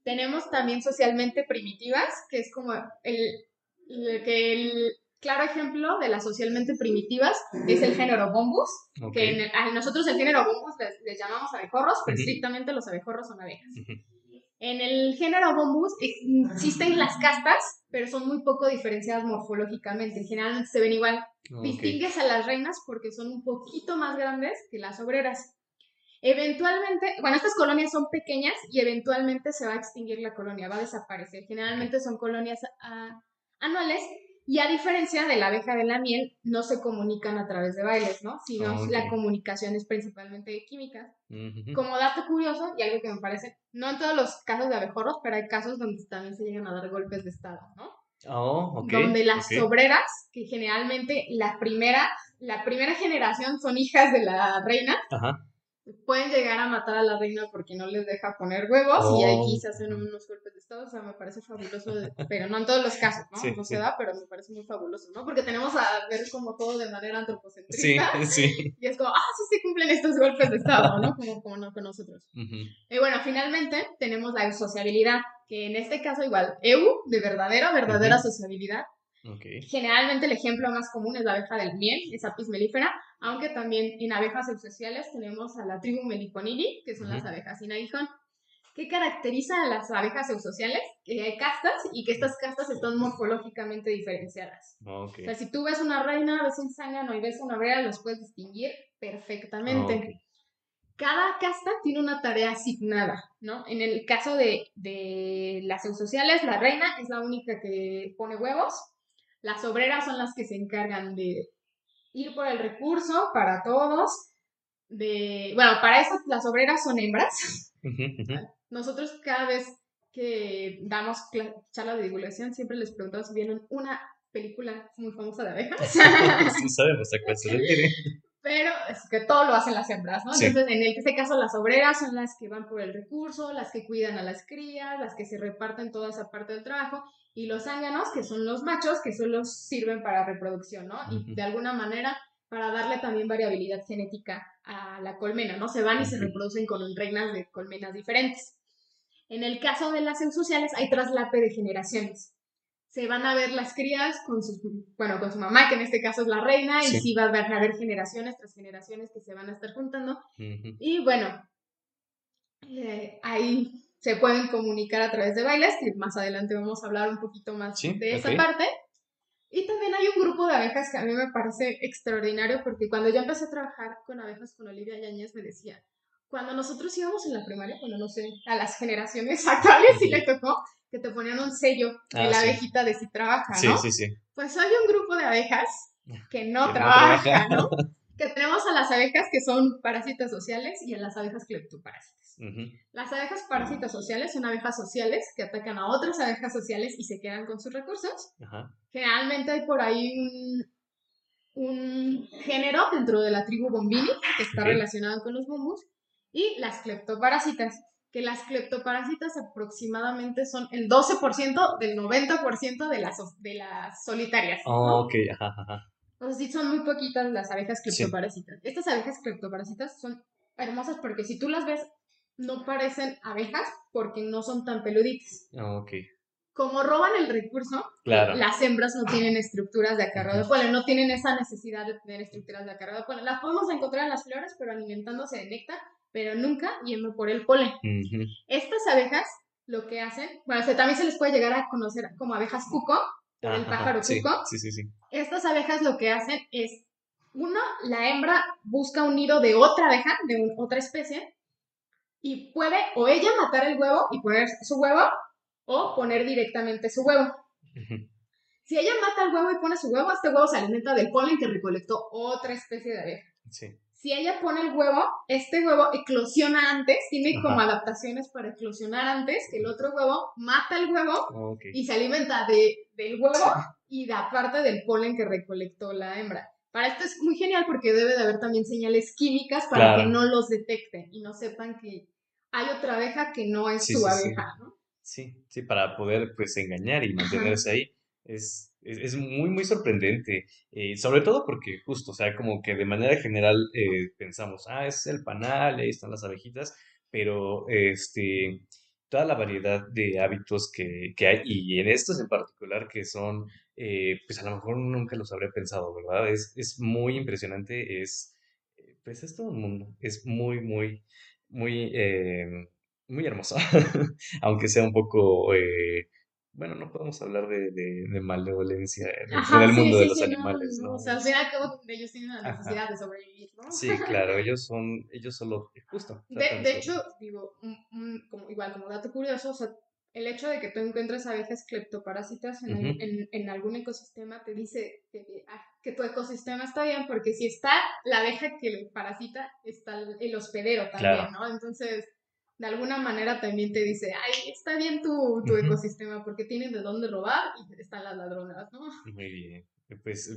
Tenemos también socialmente primitivas, que es como el claro ejemplo de las socialmente primitivas es el género Bombus, Ok. que a nosotros el género Bombus les llamamos abejorros, pero Ujú. estrictamente los abejorros son abejas. Ujú. En el género Bombus existen las castas, pero son muy poco diferenciadas morfológicamente. Generalmente se ven igual. Ok. Distingues a las reinas porque son un poquito más grandes que las obreras. Eventualmente, bueno, estas colonias son pequeñas y eventualmente se va a extinguir la colonia, va a desaparecer. Generalmente son colonias anuales y a diferencia de la abeja de la miel, no se comunican a través de bailes, ¿no? Sino Ok. la comunicación es principalmente de química. Ujú. Como dato curioso y algo que me parece, no en todos los casos de abejorros, pero hay casos donde también se llegan a dar golpes de estado, ¿no? Oh, ok. Donde Ok. las obreras, que generalmente la primera generación son hijas de la reina, Ajá. pueden llegar a matar a la reina porque no les deja poner huevos y aquí Oh. se hacen Ujú. unos golpes de estado, o sea, me parece fabuloso, pero no en todos los casos, ¿no? Sí, No se sí. da, pero me parece muy fabuloso, ¿no? Porque tenemos a ver como todo de manera Sí, antropocentrista sí. y es como, sí se cumplen estos golpes de estado, ¿no? Como no con nosotros. Ujú. Y bueno, finalmente tenemos la eusociabilidad, que en este caso igual, de verdadera Ujú. sociabilidad. Ok. Generalmente el ejemplo más común es la abeja del miel, es Apis mellifera, aunque también en abejas eusociales tenemos a la tribu Meliponili, que son las Ujú. abejas sin aguijón. ¿Qué caracteriza a las abejas eusociales? Que hay castas y que estas castas están morfológicamente diferenciadas. Ok. O sea, si tú ves una reina, ves un zángano y ves una obrera, los puedes distinguir Ok. perfectamente. Cada casta tiene una tarea asignada, ¿no? En el caso de las eusociales, la reina es la única que pone huevos. Las obreras son las que se encargan de ir por el recurso para todos. Bueno, para eso las obreras son hembras. Ujú. Ujú. Nosotros cada vez que damos charlas de divulgación siempre les preguntamos si vieron una película muy famosa de abejas. Sí sabemos a cuál se refiere. Pero es que todo lo hacen las hembras, ¿no? Sí. Entonces, en este caso, las obreras son las que van por el recurso, las que cuidan a las crías, las que se reparten toda esa parte del trabajo, y los zánganos, que son los machos, que solo sirven para reproducción, ¿no? Y Ujú. de alguna manera para darle también variabilidad genética a la colmena, ¿no? Se van y se Ok. reproducen con reinas de colmenas diferentes. En el caso de las eusociales hay traslape de generaciones. Se van a ver las crías con con su mamá, que en este caso es la reina, y Sí. sí van a haber generaciones tras generaciones que se van a estar juntando. Ujú. Y bueno, ahí se pueden comunicar a través de bailes, que más adelante vamos a hablar un poquito más Sí, de ok. esa parte. Y también hay un grupo de abejas que a mí me parece extraordinario, porque cuando yo empecé a trabajar con abejas con Olivia Yáñez me decía, cuando nosotros íbamos en la primaria, bueno, no sé, a las generaciones actuales sí Ujú. le tocó que te ponían un sello de Ah, la sí. abejita de si trabaja, Sí, ¿no? sí, sí. Pues hay un grupo de abejas que no Que no trabaja. trabaja, ¿no? Que tenemos a las abejas que son parásitas sociales y a las abejas cleptoparásitas. Ujú. Las abejas parásitas sociales son abejas sociales que atacan a otras abejas sociales y se quedan con sus recursos. Ajá. Generalmente hay por ahí un género dentro de la tribu Bombini que está Ok. relacionado con los bombus y las cleptoparásitas, que las cleptoparásitas aproximadamente son el 12% del 90% de las solitarias, Oh, ¿no? ok. Ajá, ajá. O sea, sí son muy poquitas las abejas Sí. cleptoparásitas. Estas abejas cleptoparásitas son hermosas porque si tú las ves no parecen abejas porque no son tan peluditas. Ok, Como roban el recurso, claro. las hembras no tienen estructuras de acarreo Ujú, de polen, no tienen esa necesidad de tener estructuras de acarreo de polen. Las podemos encontrar en las flores, pero alimentándose de néctar, pero nunca yendo por el polen. ujú. Estas abejas lo que hacen, bueno, también se les puede llegar a conocer como abejas cuco, por el Ajá, pájaro sí, cuco. sí, sí, sí. Estas abejas lo que hacen es, uno, la hembra busca un nido de otra abeja, de otra especie, y puede o ella matar el huevo y poner su huevo, o poner directamente su huevo. Ujú, Si ella mata el huevo y pone su huevo, este huevo se alimenta del polen que recolectó otra especie de abeja. sí. Si ella pone el huevo, este huevo eclosiona antes, tiene como Ajá. adaptaciones para eclosionar antes que el otro huevo, mata el huevo Ok. y se alimenta del huevo y de aparte del polen que recolectó la hembra. Para esto es muy genial porque debe de haber también señales químicas para que Claro. no los detecten y no sepan que hay otra abeja que no es Sí, su sí, sí. abeja, ¿no? Sí, sí, para poder pues engañar y Ajá. mantenerse ahí. Es muy, muy sorprendente. Sobre todo porque justo, o sea, como que de manera general pensamos, es el panal, ahí están las abejitas, pero toda la variedad de hábitos que hay, y en estos en particular que son, pues a lo mejor nunca los habría pensado, ¿verdad? Es muy impresionante, pues es todo un mundo, es muy, muy, muy, muy hermoso. Aunque sea un poco, bueno, no podemos hablar de malevolencia en Ajá, el sí, mundo de sí, los sí, no, animales, no, o ¿no? sea, al final cabo ellos tienen la Ajá, necesidad de sobrevivir, ¿no? sí, claro, ellos solo, justo, tratan de De hecho, sobrevivir. digo, como, igual como dato curioso, o sea, el hecho de que tú encuentres abejas cleptoparásitas Ujú, en algún ecosistema te dice que tu ecosistema está bien, porque si está la abeja que le parasita, está el hospedero también, claro. ¿no? Entonces, de alguna manera también te dice, ay, está bien tu Ujú, ecosistema, porque tienen de dónde robar y están las ladronas, ¿no? muy bien. Pues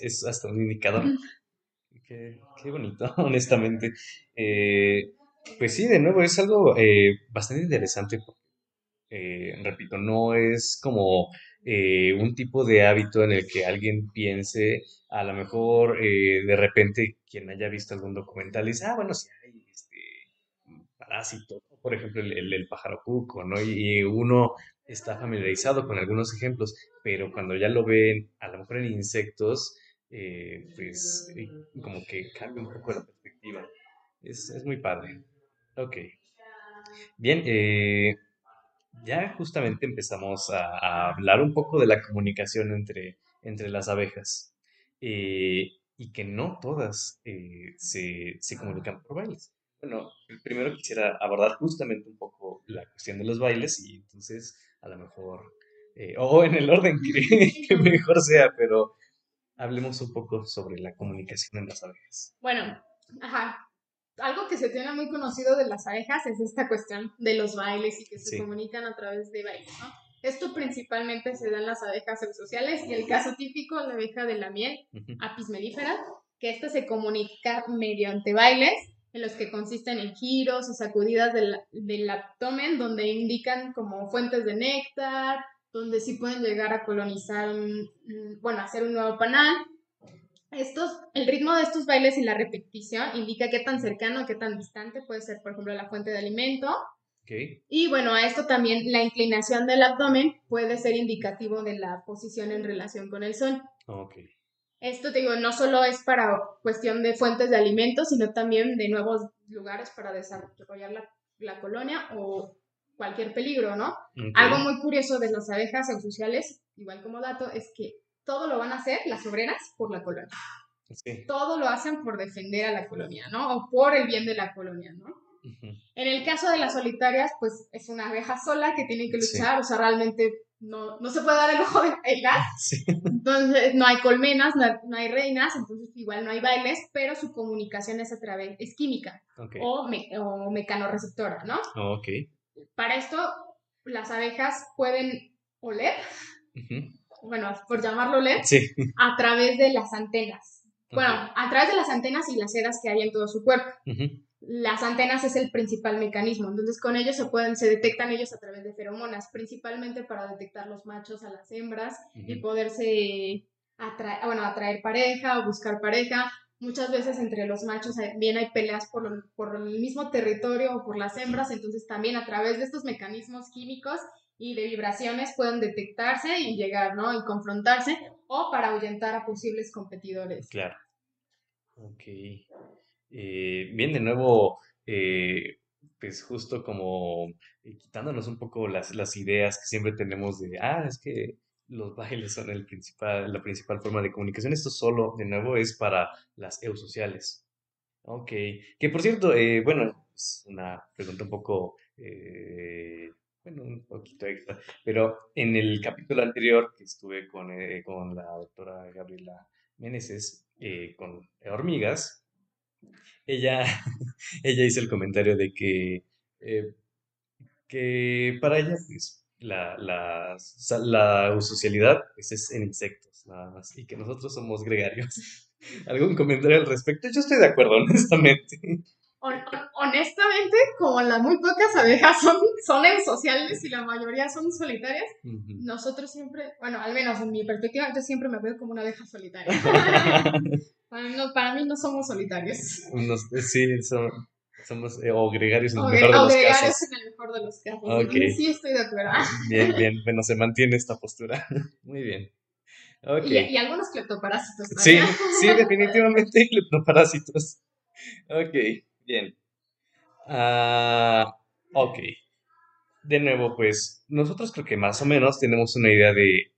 es hasta un indicador. Qué bonito, honestamente. Eh, pues sí, de nuevo, es algo bastante interesante. Repito, no es como un tipo de hábito en el que alguien piense, a lo mejor de repente quien haya visto algún documental dice, bueno, sí hay parásitos, ¿no? Por ejemplo, el pájaro cuco, ¿no? Y uno está familiarizado con algunos ejemplos, pero cuando ya lo ven, a lo mejor en insectos, pues como que cambia un poco la perspectiva. Es muy padre. Ok. Bien, ya justamente empezamos a hablar un poco de la comunicación entre las abejas y que no todas se comunican por bailes. Bueno, primero quisiera abordar justamente un poco la cuestión de los bailes y entonces a lo mejor, o en el orden Sí, que no, no. mejor sea, pero hablemos un poco sobre la comunicación en las abejas. Bueno, ajá, algo que se tiene muy conocido de las abejas es esta cuestión de los bailes y que se Sí. comunican a través de bailes, ¿no? Esto principalmente se da en las abejas sociales y el caso típico, la abeja de la miel, Ujú, Apis mellifera, que esta se comunica mediante bailes en los que consisten en giros y sacudidas del abdomen, donde indican como fuentes de néctar, donde sí pueden llegar a colonizar, bueno, hacer un nuevo panal. El ritmo de estos bailes y la repetición indica qué tan cercano, qué tan distante puede ser, por ejemplo, la fuente de alimento. ok, Y bueno, a esto también la inclinación del abdomen puede ser indicativo de la posición en relación con el sol. ok. Esto, te digo, no solo es para cuestión de fuentes de alimento, sino también de nuevos lugares para desarrollar la colonia o cualquier peligro, ¿no? Ok, Algo muy curioso de las abejas sociales, igual como dato, es que todo lo van a hacer las obreras por la colonia, sí. todo lo hacen por defender a la colonia, ¿no? O por el bien de la colonia, ¿no? Ujú, En el caso de las solitarias, pues es una abeja sola que tiene que sí, luchar, o sea, realmente no se puede dar el ojo de gas, sí. entonces no hay colmenas, no hay reinas, entonces igual no hay bailes, pero su comunicación es a través, es química Ok, o mecanoreceptora, ¿no? ok. Para esto, las abejas pueden oler, Ujú, bueno, por llamarlo oler, sí, a través de las antenas. ok. Bueno, a través de las antenas y las sedas que hay en todo su cuerpo. Ujú, Las antenas es el principal mecanismo, entonces con ellos se detectan ellos a través de feromonas, principalmente para detectar los machos a las hembras y ujú, poderse atraer pareja o buscar pareja. muchas veces entre los machos también hay peleas por el mismo territorio o por las hembras, entonces también a través de estos mecanismos químicos y de vibraciones pueden detectarse y llegar, ¿no? Y confrontarse o para ahuyentar a posibles competidores. Claro. Ok. Bien, de nuevo, pues justo como quitándonos un poco las ideas que siempre tenemos de, es que los bailes son la principal forma de comunicación. Esto solo, de nuevo, es para las eusociales. Ok. Que por cierto, bueno, es una pregunta un poco, bueno, un poquito extra, pero en el capítulo anterior que estuve con la doctora Gabriela Meneses, con hormigas, ella, ella hizo el comentario de eh, que para ella, pues, la socialidad pues, es en insectos, nada más, y que nosotros somos gregarios. ¿Algún comentario al respecto? Yo estoy de acuerdo, honestamente. Honestamente, como las muy pocas abejas son eusociales y la mayoría son solitarias, Ujú. nosotros siempre, bueno, al menos en mi perspectiva, yo siempre me veo como una abeja solitaria. Para mí no somos solitarios. Sí, somos o gregarios en el mejor de O los gregarios casos. en el mejor de los casos. Ok, Entonces sí estoy de acuerdo. bien, bien. Bueno, se mantiene esta postura. Muy bien. Ok. Y algunos cleptoparásitos también. Sí, sí, definitivamente cleptoparásitos. Ok, bien. Ah, ok. De nuevo, pues nosotros creo que más o menos tenemos una idea de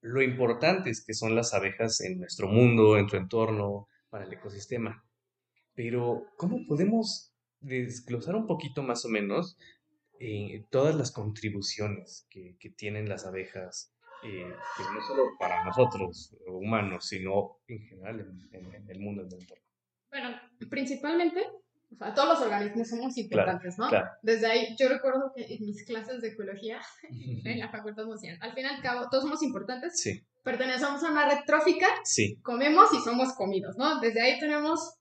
lo importantes que son las abejas en nuestro mundo, en tu entorno, para el ecosistema. Pero, ¿cómo podemos desglosar un poquito más o menos todas las contribuciones que tienen las abejas, pues no solo para nosotros, humanos, sino en general en el mundo, en el entorno? Bueno, principalmente, o sea, todos los organismos somos Claro, importantes, ¿no? claro. Desde ahí, yo recuerdo que en mis clases de ecología, en la facultad nos decían, al fin y al cabo, todos somos importantes, Sí, pertenecemos a una red trófica, sí. comemos y somos comidos, ¿no? Desde ahí tenemos,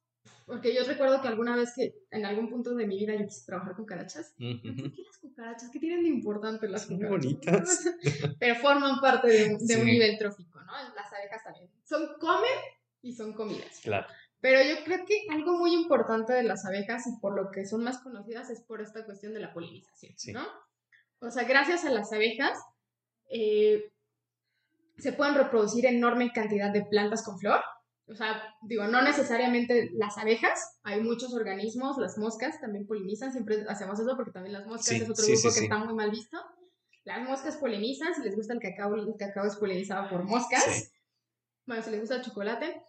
porque yo recuerdo que alguna vez que en algún punto de mi vida yo quise trabajar con cucarachas, pensé, Ujú. ¿qué las cucarachas? ¿Qué tienen de importante las Son muy cucarachas? bonitas. Pero forman parte de un Sí, nivel trófico, ¿no? Las abejas también. Comen y son comidas. claro. Pero yo creo que algo muy importante de las abejas y por lo que son más conocidas es por esta cuestión de la polinización, Sí. ¿no? O sea, gracias a las abejas eh, se pueden reproducir enorme cantidad de plantas con flor. O sea, digo, no necesariamente las abejas, hay muchos organismos, las moscas también polinizan, siempre hacemos eso porque también las moscas es Sí, otro sí, sí, grupo que sí. está muy mal visto. Las moscas polinizan, si les gusta el cacao es polinizado por Sí. moscas. Bueno, si les gusta el chocolate.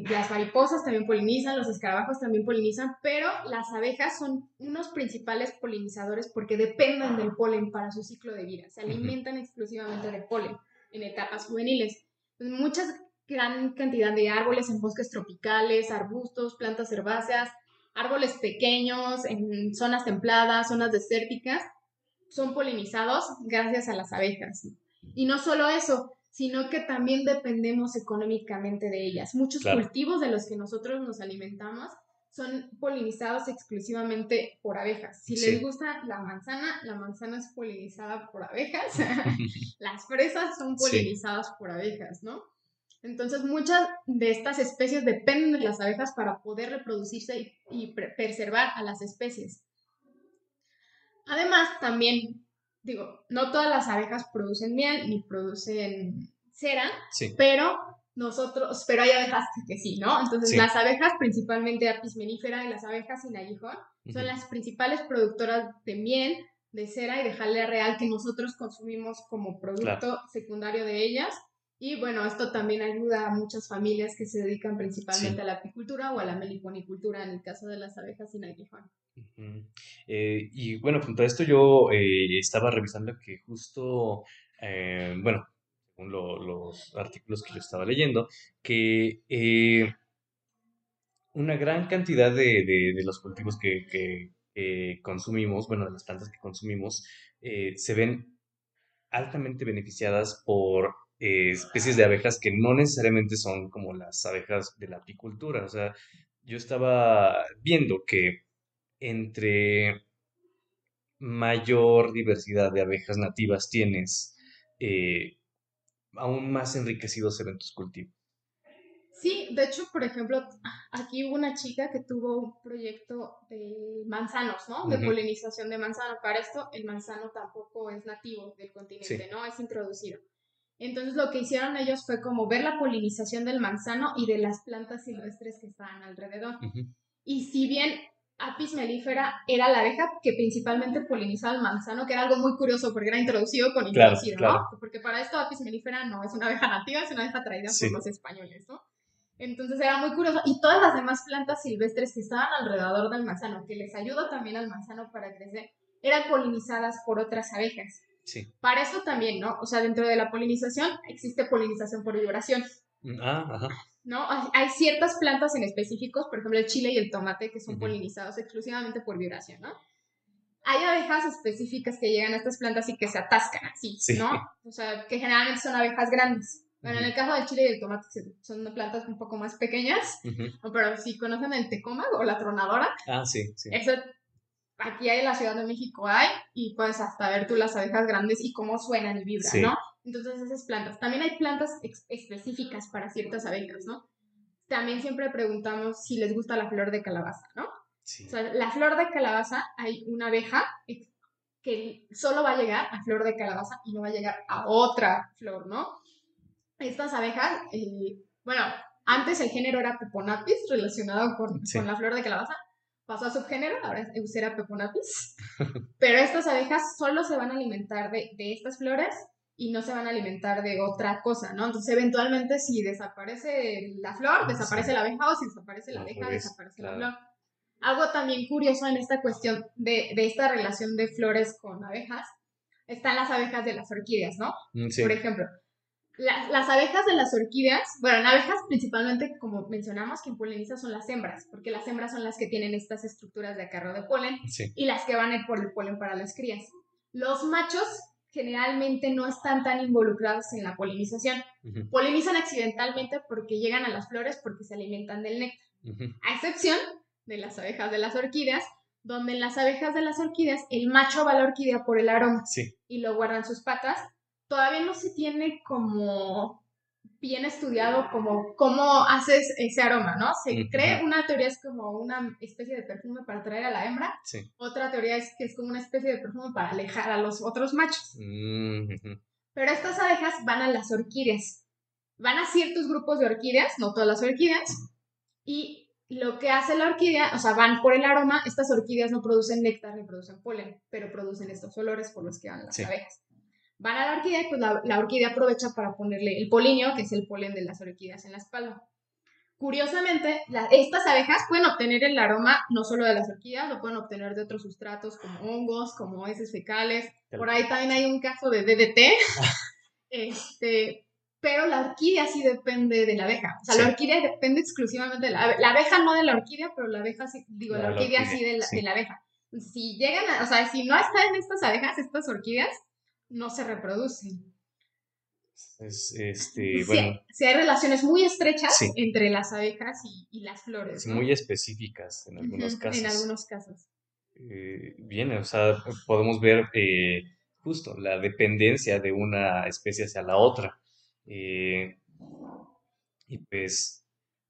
Las mariposas también polinizan, los escarabajos también polinizan, pero las abejas son unos principales polinizadores porque dependen del polen para su ciclo de vida. Se Ujú. alimentan exclusivamente de polen en etapas juveniles. Entonces, gran cantidad de árboles en bosques tropicales, arbustos, plantas herbáceas, árboles pequeños en zonas templadas, zonas desérticas, son polinizados gracias a las abejas. Y no solo eso, sino que también dependemos económicamente de ellas. Muchos Claro. cultivos de los que nosotros nos alimentamos son polinizados exclusivamente por abejas. Si les Sí. gusta la manzana es polinizada por abejas. Las fresas son Sí, polinizadas por abejas, ¿no? Entonces, muchas de estas especies dependen de las abejas para poder reproducirse y preservar a las especies. Además, también, digo, no todas las abejas producen miel ni producen cera, sí, pero hay abejas que sí, ¿no? Entonces, sí. las abejas, principalmente Apis mellifera y las abejas sin aguijón, Ujú. son las principales productoras de miel, de cera y de jalea real que nosotros consumimos como Claro. producto secundario de ellas. Y bueno, esto también ayuda a muchas familias que se dedican principalmente Sí. a la apicultura o a la meliponicultura en el caso de las abejas sin aguijón. Ujú. Y bueno, junto a esto yo estaba revisando que justo, bueno, según los artículos que yo estaba leyendo, que una gran cantidad de los cultivos que consumimos, bueno, de las plantas que consumimos, se ven altamente beneficiadas por especies de abejas que no necesariamente son como las abejas de la apicultura. O sea, yo estaba viendo que entre mayor diversidad de abejas nativas tienes, eh, aún más enriquecidos se ven tus cultivos. Sí, Sí, de hecho, por ejemplo, aquí hubo una chica que tuvo un proyecto de manzanos, ¿no? De Ujú. polinización de manzano. Para esto, el manzano tampoco es nativo del continente, Sí. ¿no? Es introducido. Entonces, lo que hicieron ellos fue como ver la polinización del manzano y de las plantas silvestres que estaban alrededor. Ujú. Y si bien Apis mellifera era la abeja que principalmente polinizaba el manzano, que era algo muy curioso porque era introducido con Claro, introducido, ¿no? claro. Porque para esto Apis mellifera no es una abeja nativa, es una abeja traída por Sí. los españoles, ¿no? Entonces era muy curioso. Y todas las demás plantas silvestres que estaban alrededor del manzano, que les ayuda también al manzano para crecer, eran polinizadas por otras abejas. Sí. Para esto también, ¿no? O sea, dentro de la polinización existe polinización por vibración, Ajá. ¿no? Hay ciertas plantas en específicos, por ejemplo el chile y el tomate, que son Ujú. polinizados exclusivamente por vibración, ¿no? Hay abejas específicas que llegan a estas plantas y que se atascan así, Sí. ¿no? O sea, que generalmente son abejas grandes. Bueno, en Ujú. el caso del chile y del tomate son plantas un poco más pequeñas, Ujú. pero si conocen el tecoma o la tronadora, Ah, sí, sí. eso aquí hay en la Ciudad de México hay, y puedes hasta ver tú las abejas grandes y cómo suenan y vibran, ¿no? Sí. Entonces esas plantas. También hay plantas específicas para ciertas abejas, ¿no? También siempre preguntamos si les gusta la flor de calabaza, ¿no? O Sí. sea, la flor de calabaza, hay una abeja que solo va a llegar a flor de calabaza y no va a llegar a otra flor, ¿no? Estas abejas, bueno, antes el género era Peponapis, relacionado con Sí. la flor de calabaza, pasó a subgénero, ahora es Eucera peponapis, pero estas abejas solo se van a alimentar de estas flores y no se van a alimentar de otra cosa, ¿no? Entonces, eventualmente, si desaparece la flor, desaparece Sí. la abeja, o si desaparece la Al abeja, revés, desaparece la claro. flor. Algo también curioso en esta cuestión de esta relación de flores con abejas, están las abejas de las orquídeas, ¿no? Por Sí. ejemplo, las abejas de las orquídeas, bueno, en abejas principalmente, como mencionamos, quien poliniza son las hembras, porque las hembras son las que tienen estas estructuras de acarreo de polen Sí. y las que van a ir por el polen para las crías. Los machos generalmente no están tan involucrados en la polinización. Ujú. Polinizan accidentalmente porque llegan a las flores porque se alimentan del néctar, Ujú. a excepción de las abejas de las orquídeas, donde en las abejas de las orquídeas el macho va a la orquídea por el aroma Sí. y lo guardan sus patas. Todavía no se tiene como bien estudiado como cómo haces ese aroma, ¿no? Se Ujú. cree, una teoría es como una especie de perfume para atraer a la hembra, Sí. otra teoría es que es como una especie de perfume para alejar a los otros machos. Ujú. Pero estas abejas van a las orquídeas, van a ciertos grupos de orquídeas, no todas las orquídeas, y lo que hace la orquídea, o sea, van por el aroma, estas orquídeas no producen néctar ni producen polen, pero producen estos olores por los que van las Sí. abejas. Van a la orquídea y pues la orquídea aprovecha para ponerle el polinio, que es el polen de las orquídeas en la espalda. Curiosamente, estas abejas pueden obtener el aroma no solo de las orquídeas, lo pueden obtener de otros sustratos como hongos, como heces fecales. Por ahí también hay un caso de DDT, pero la orquídea sí depende de la abeja. O sea, la Sí. orquídea depende exclusivamente de la abeja, no de la orquídea, pero la abeja sí, digo, la La orquídea orquídea. sí de Sí. la abeja. Si llegan o sea, si no están estas abejas, estas orquídeas, no se reproducen. Sí, Bueno, sí hay relaciones muy estrechas sí. entre las abejas y las flores, Sí, ¿no? muy específicas en algunos En casos. algunos casos. Bien, o sea, podemos ver justo la dependencia de una especie hacia la otra. Eh, y pues,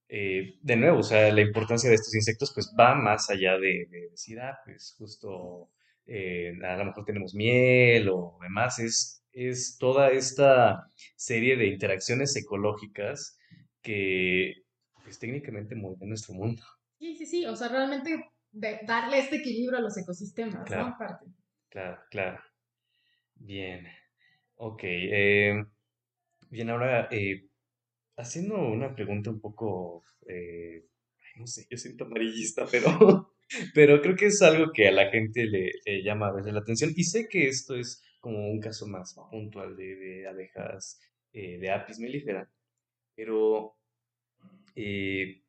de nuevo, o sea, la importancia de estos insectos pues va más allá de decir, pues justo a lo mejor tenemos miel o demás, es toda esta serie de interacciones ecológicas que pues técnicamente mueven nuestro mundo. Sí, sí, sí. O sea, realmente darle este equilibrio a los ecosistemas, ¿no? Claro, Aparte. claro, claro. Bien, ok. Bien, ahora haciendo una pregunta un poco, ay, no sé, yo siento amarillista, pero, pero creo que es algo que a la gente le llama a veces la atención. Y sé que esto es como un caso más puntual de abejas de Apis mellifera, pero eh,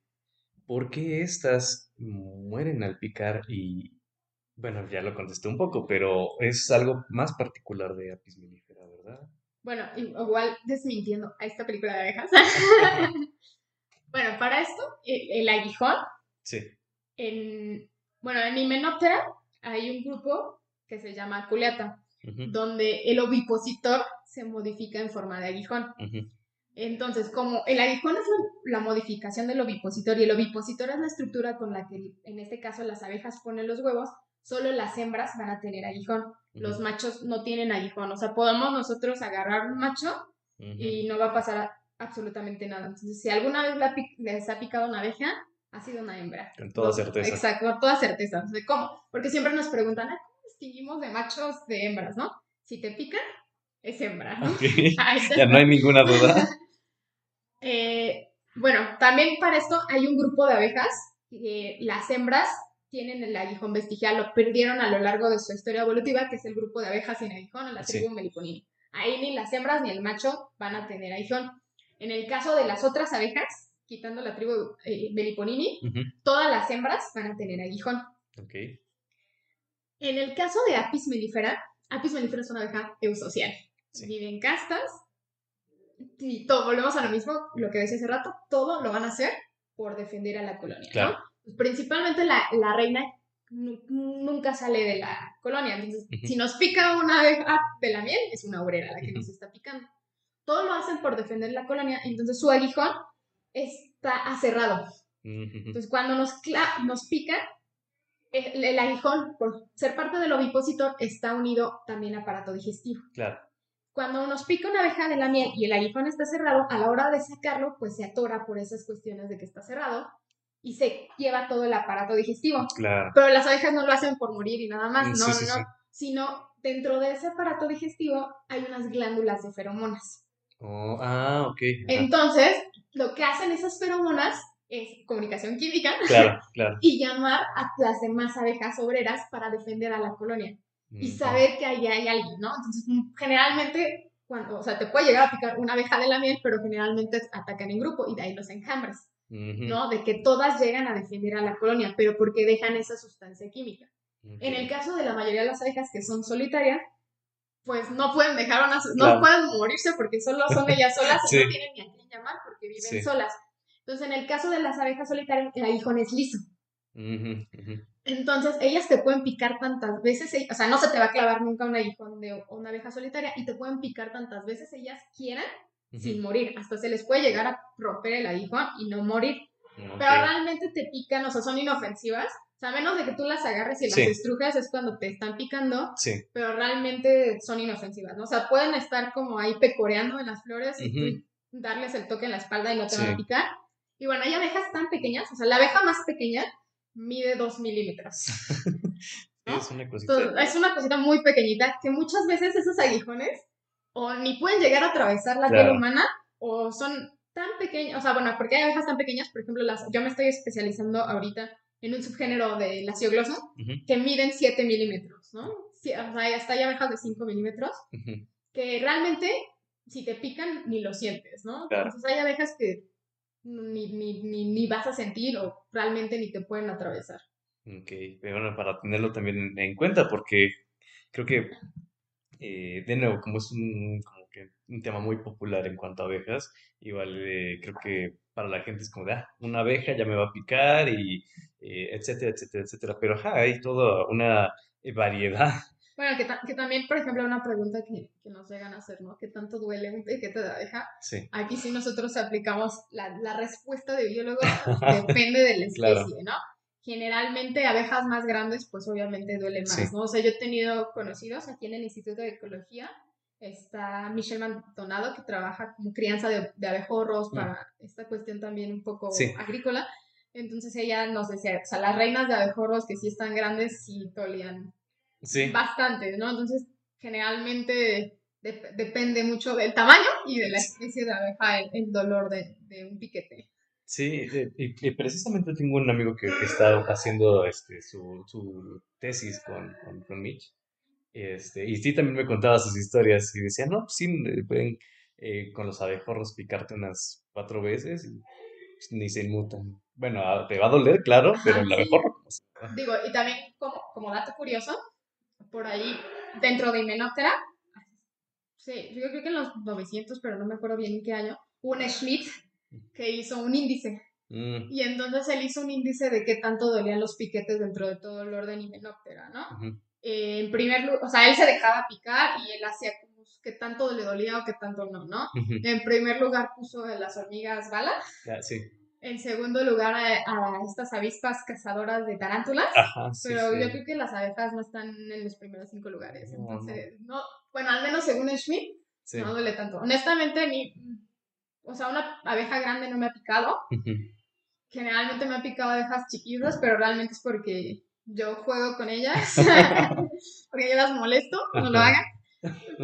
¿por qué estas mueren al picar? Y bueno, ya lo contesté un poco, pero es algo más particular de Apis mellifera, ¿verdad? Bueno, igual desmintiendo a esta película de abejas. Bueno, para esto, el aguijón, Sí. bueno, en Hymenoptera hay un grupo que se llama culeata, Ujú. donde el ovipositor se modifica en forma de aguijón. Ujú. Entonces, como el aguijón es la modificación del ovipositor y el ovipositor es la estructura con la que, en este caso, las abejas ponen los huevos, solo las hembras van a tener aguijón. Los machos no tienen aguijón. O sea, podemos nosotros agarrar un macho y no va a pasar absolutamente nada. Entonces, si alguna vez les ha picado una abeja, ha sido una hembra. Con toda certeza. Exacto, con toda certeza. Entonces, ¿cómo? Porque siempre nos preguntan, ¿cómo distinguimos de machos de hembras, no? Si te pican, es hembra, ¿no? Okay. Ya no hay ninguna duda. Bueno, también para esto hay un grupo de abejas que las hembras tienen el aguijón vestigial, lo perdieron a lo largo de su historia evolutiva, que es el grupo de abejas sin aguijón, la tribu Meliponini. Ahí ni las hembras ni el macho van a tener aguijón. En el caso de las otras abejas, quitando la tribu Meliponini, todas las hembras van a tener aguijón. Okay. En el caso de Apis mellifera es una abeja eusocial. Vive en castas. Y todo, volvemos a lo mismo, lo que decía hace rato, todo lo van a hacer por defender a la colonia, claro. ¿No? Pues principalmente la reina nunca sale de la colonia, entonces si nos pica una abeja de la miel, es una obrera la que nos está picando. Todo lo hacen por defender la colonia, entonces su aguijón está aserrado. Entonces cuando nos pica, el aguijón, por ser parte del ovipositor, está unido también al aparato digestivo. Claro. Cuando nos pica una abeja de la miel y el aguijón está cerrado, a la hora de sacarlo, pues se atora por esas cuestiones de que está cerrado y se lleva todo el aparato digestivo. Claro. Pero las abejas no lo hacen por morir y nada más, Sí. Sino dentro de ese aparato digestivo hay unas glándulas de feromonas. Ok. Entonces, lo que hacen esas feromonas es comunicación química. Claro. Y llamar a las demás abejas obreras para defender a la colonia. Y saber que allá hay alguien, ¿no? Entonces, generalmente, te puede llegar a picar una abeja de la miel, pero generalmente atacan en grupo y de ahí los enjambres, ¿no? De que todas llegan a defender a la colonia, pero porque dejan esa sustancia química. En el caso de la mayoría de las abejas que son solitarias, pues no pueden dejar no pueden morirse porque solo son ellas solas y no tienen ni a quién llamar porque viven solas. Entonces, en el caso de las abejas solitarias, el aguijón es liso. Entonces, ellas te pueden picar tantas veces, o sea, no se te va a clavar nunca un aguijón de una abeja solitaria y te pueden picar tantas veces ellas quieran sin morir. Hasta se les puede llegar a romper el aguijón y no morir. Pero realmente te pican, o sea, son inofensivas. O sea, a menos de que tú las agarres y las estrujas es cuando te están picando, pero realmente son inofensivas, ¿no? O sea, pueden estar como ahí pecoreando en las flores y tú darles el toque en la espalda y no te van a picar. Y bueno, hay abejas tan pequeñas, o sea, la abeja más pequeña mide 2 milímetros. ¿No? Es una cosita. Entonces, es una cosita muy pequeñita que muchas veces esos aguijones o ni pueden llegar a atravesar la piel humana o son tan pequeñas, o sea, bueno, porque hay abejas tan pequeñas, por ejemplo, yo me estoy especializando ahorita en un subgénero de la Ciogloso que miden 7 milímetros, ¿no? O sea, hasta hay abejas de 5 milímetros que realmente si te pican ni lo sientes, ¿no? Claro. Entonces hay abejas que ni vas a sentir o realmente ni te pueden atravesar. Ok, pero bueno, para tenerlo también en cuenta, porque creo que, de nuevo, como es como que un tema muy popular en cuanto a abejas, igual creo que para la gente es como de, una abeja ya me va a picar y etcétera, etcétera, etcétera. Pero hay toda una variedad. Bueno, que también, por ejemplo, una pregunta que nos llegan a hacer, ¿no? ¿Qué tanto duele un piquete de abeja? Sí. Aquí sí nosotros aplicamos la respuesta de biólogo, depende de la especie, ¿no? Generalmente abejas más grandes, pues obviamente duele más, ¿no? O sea, yo he tenido conocidos aquí en el Instituto de Ecología, está Michelle Maldonado, que trabaja como crianza de abejorros para esta cuestión también un poco agrícola. Entonces ella nos decía, o sea, las reinas de abejorros que sí están grandes sí dolían bastante, ¿no? Entonces, generalmente depende mucho del tamaño y de la especie de abeja el dolor de un piquete. Sí, y precisamente tengo un amigo que está haciendo su tesis con Mitch. Y sí, también me contaba sus historias y decía, no, pues sí, pueden con los abejorros picarte unas 4 veces y pues, ni se inmutan. Bueno, te va a doler, claro, pero el abejorro como se va. Digo, y también como dato curioso, por ahí dentro de Hymenoptera, sí, yo creo que en los 900, pero no me acuerdo bien en qué año, hubo un Schmidt que hizo un índice. Y entonces él hizo un índice de qué tanto dolían los piquetes dentro de todo el orden Hymenoptera, ¿no? En primer lugar, o sea, él se dejaba picar y él hacía como qué tanto le dolía o qué tanto no, ¿no? Ujú. En primer lugar puso a las hormigas bala, Ah, sí. en segundo lugar a estas avispas cazadoras de tarántulas, Ajá, sí, pero yo sí. creo que las abejas no están en los primeros 5 lugares, No, no. entonces, no, bueno, al menos según el Schmidt, no Sí. duele tanto. Honestamente, a mí, o sea, una abeja grande no me ha picado, Ujú. generalmente me ha picado abejas chiquitas, pero realmente es porque yo juego con ellas, porque yo las molesto, no lo Ajá. hagan,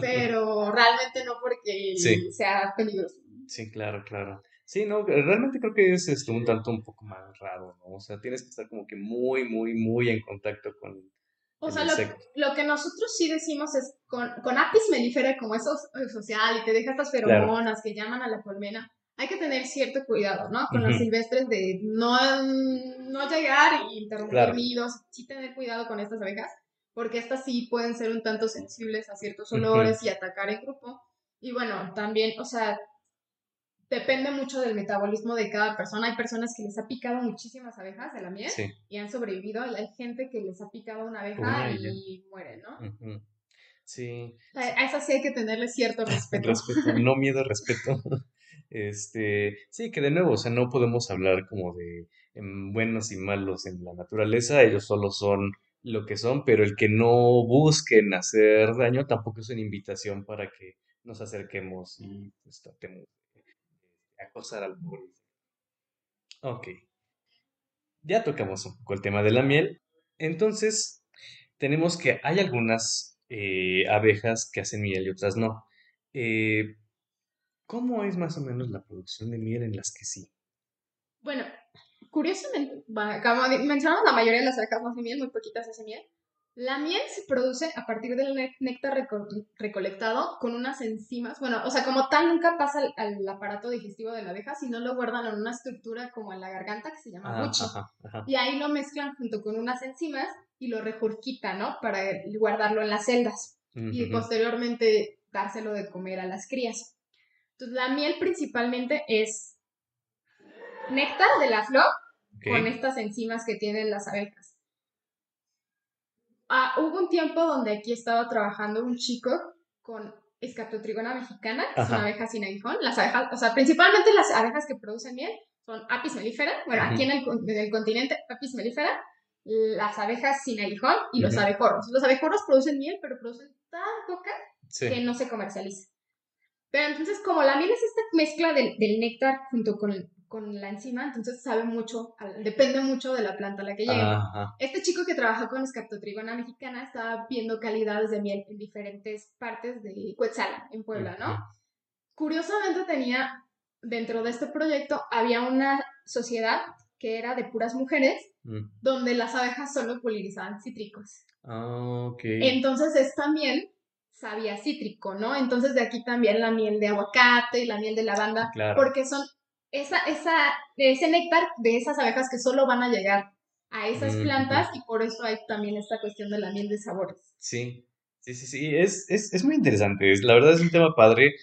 pero realmente no porque Sí, sea peligroso. sí, claro, claro. Sí, no, realmente creo que es un tanto un poco más raro, ¿no? O sea, tienes que estar como que muy, muy, muy en contacto con O el sea, insecto. lo que nosotros sí decimos es con Apis mellifera, como es social y te deja estas Claro. feromonas que llaman a la colmena, hay que tener cierto cuidado, ¿no? Con las Ujú. silvestres de no llegar y interrumpir Claro. nidos, sí tener cuidado con estas abejas, porque estas sí pueden ser un tanto sensibles a ciertos Ujú. olores y atacar en grupo. Y bueno, también, o sea, depende mucho del metabolismo de cada persona. Hay personas que les ha picado muchísimas abejas de la miel Sí. y han sobrevivido. Hay gente que les ha picado una abeja Una y ya. y mueren, ¿no? Ujú. Sí, sí. A esas sí hay que tenerle cierto respeto. Respeto, no miedo, respeto. Sí, que de nuevo, o sea, no podemos hablar como de buenos y malos en la naturaleza, ellos solo son lo que son, pero el que no busquen hacer daño tampoco es una invitación para que nos acerquemos y pues tratemos de acosar al pobre. Ok, ya tocamos un poco el tema de la miel, entonces tenemos que hay algunas abejas que hacen miel y otras no. Eh, ¿Cómo es más o menos la producción de miel en las que sí? Bueno, curiosamente, como mencionamos, la mayoría de las abejas no hacen miel, muy poquitas hacen miel. La miel se produce a partir del néctar recolectado con unas enzimas. Bueno, o sea, como tal, nunca pasa al aparato digestivo de la abeja, sino lo guardan en una estructura como en la garganta que se llama Ah, buche. ajá, ajá. Y ahí lo mezclan junto con unas enzimas y lo regurgitan, ¿no? Para guardarlo en las celdas y Ujujú. posteriormente dárselo de comer a las crías. Entonces, la miel principalmente es néctar de la flor Ok. con estas enzimas que tienen las abejas. Hubo un tiempo donde aquí estaba trabajando un chico con Escatotrigona mexicana, que es una Ajá. abeja sin aguijón. Las abejas, o sea, principalmente las abejas que producen miel son Apis mellifera, bueno, Ujú, aquí en el continente Apis mellifera, las abejas sin aguijón y los ujú. abejorros. Los abejorros producen miel, pero producen tan poca que Sí. no se comercializa. Pero entonces, como la miel es esta mezcla del néctar junto con la enzima, entonces sabe mucho, depende mucho de la planta a la que lleguen. Ajá. Este chico que trabajó con Escaptotrigona mexicana estaba viendo calidades de miel en diferentes partes de Cuetzala, en Puebla, ¿no? Ujú. Curiosamente tenía, dentro de este proyecto, había una sociedad que era de puras mujeres, Mm. donde las abejas solo polinizaban cítricos. Ah, ok. Entonces esta miel sabía cítrico, ¿no? Entonces de aquí también la miel de aguacate y la miel de lavanda, Claro. porque son ese néctar de esas abejas que solo van a llegar a esas Ujujú. plantas y por eso hay también esta cuestión de la miel de sabores. Sí. Sí, sí, sí. Es muy interesante. La verdad es un tema padre.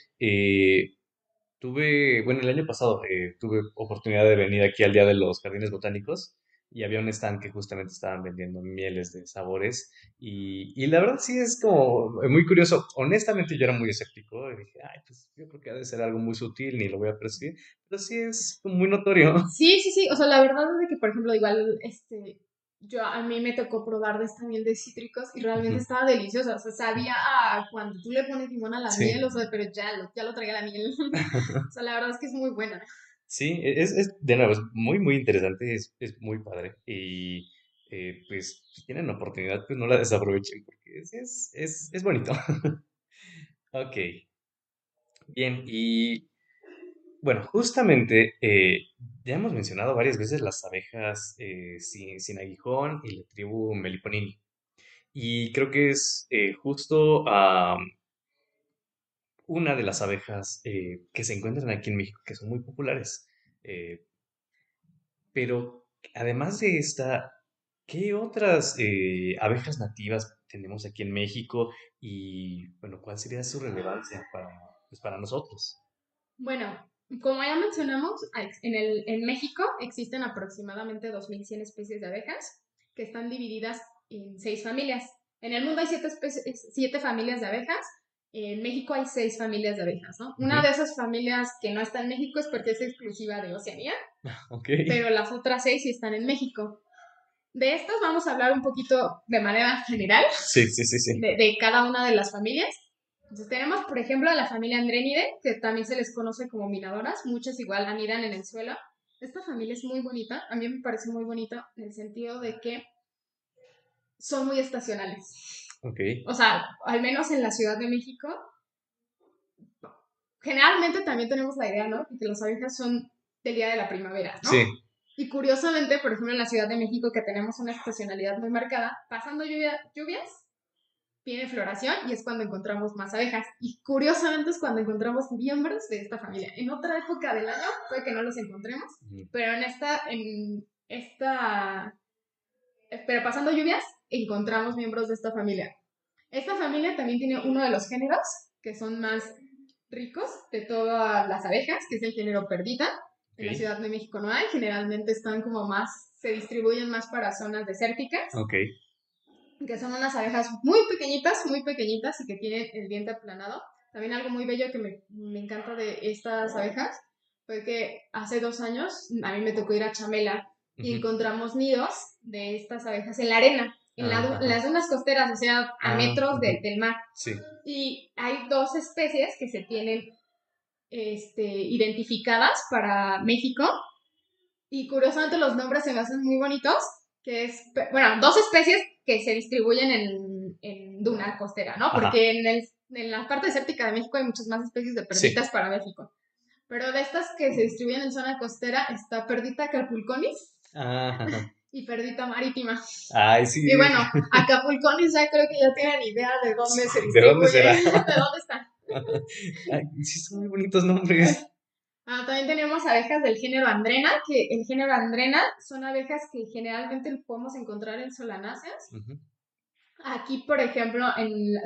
Bueno, el año pasado tuve oportunidad de venir aquí al Día de los Jardines Botánicos y había un stand que justamente estaban vendiendo mieles de sabores y la verdad sí es como muy curioso. Honestamente yo era muy escéptico y dije, ay, pues yo creo que ha de ser algo muy sutil, ni lo voy a percibir, pero sí es como muy notorio. Sí, sí, sí, o sea, la verdad es de que, por ejemplo, igual, a mí me tocó probar de esta miel de cítricos y realmente Ujú. estaba deliciosa, o sea, sabía cuando tú le pones limón a la miel, o Sí. sea, pero ya lo traía la miel, o sea, la verdad es que es muy buena. Sí, de nuevo, es muy, muy interesante, es muy padre. Y pues, si tienen la oportunidad, pues no la desaprovechen, porque es bonito. Ok, bien, y bueno, justamente ya hemos mencionado varias veces las abejas sin aguijón y la tribu Meliponini. Y creo que es justo una de las abejas que se encuentran aquí en México, que son muy populares. Eh, Pero además de esta, ¿qué otras abejas nativas tenemos aquí en México? Y bueno, ¿cuál sería su relevancia pues, para nosotros? Bueno, como ya mencionamos, en México existen aproximadamente 2100 especies de abejas que están divididas en 6 familias. En el mundo hay 7 familias de abejas en México hay 6 familias de abejas, ¿no? Una Ujú. de esas familias que no está en México es porque es exclusiva de Oceanía, Ok. pero las otras 6 sí están en México. De estas vamos a hablar un poquito de manera general Sí, sí, sí, sí. de cada una de las familias. Entonces tenemos, por ejemplo, a la familia Andrenidae, que también se les conoce como minadoras. Muchas igual anidan en el suelo. Esta familia es muy bonita. A mí me parece muy bonita en el sentido de que son muy estacionales. Ok. O sea, al menos en la Ciudad de México, generalmente también tenemos la idea, ¿no? Que las abejas son del día de la primavera, ¿no? Sí. Y curiosamente, por ejemplo, en la Ciudad de México, que tenemos una estacionalidad muy marcada, pasando lluvias, tiene floración y es cuando encontramos más abejas. Y curiosamente es cuando encontramos miembros de esta familia. En otra época del año puede que no los encontremos, Ujú. pero pero pasando lluvias, encontramos miembros de esta familia. Esta familia también tiene uno de los géneros que son más ricos de todas las abejas, que es el género Perdita. En la Ok. Ciudad de México no hay, generalmente están como más, se distribuyen más para zonas desérticas, Ok. que son unas abejas muy pequeñitas y que tienen el diente aplanado. También algo muy bello que me encanta de estas abejas fue que hace 2 años a mí me tocó ir a Chamela y Ujú. encontramos nidos de estas abejas en la arena, en Ajá. las dunas costeras, o sea, a metros Ujú. del mar. Sí. Y hay 2 especies que se tienen identificadas para México y curiosamente los nombres se me hacen muy bonitos, que es, bueno, 2 especies que se distribuyen en duna costera, ¿no? Ajá. Porque en la parte desértica de México hay muchas más especies de Sí. perditas para México. Pero de estas que se distribuyen en zona costera está perdita capulconis Ajá. y perdita marítima. Ay, sí. Y bueno, Acapulconis ya creo que ya tienen idea de dónde se ¿De dónde distribuye, será? de dónde están. Ay, sí, son muy bonitos nombres. También tenemos abejas del género Andrena, que el género Andrena son abejas que generalmente podemos encontrar en solanáceas. Ujú. Aquí, por ejemplo,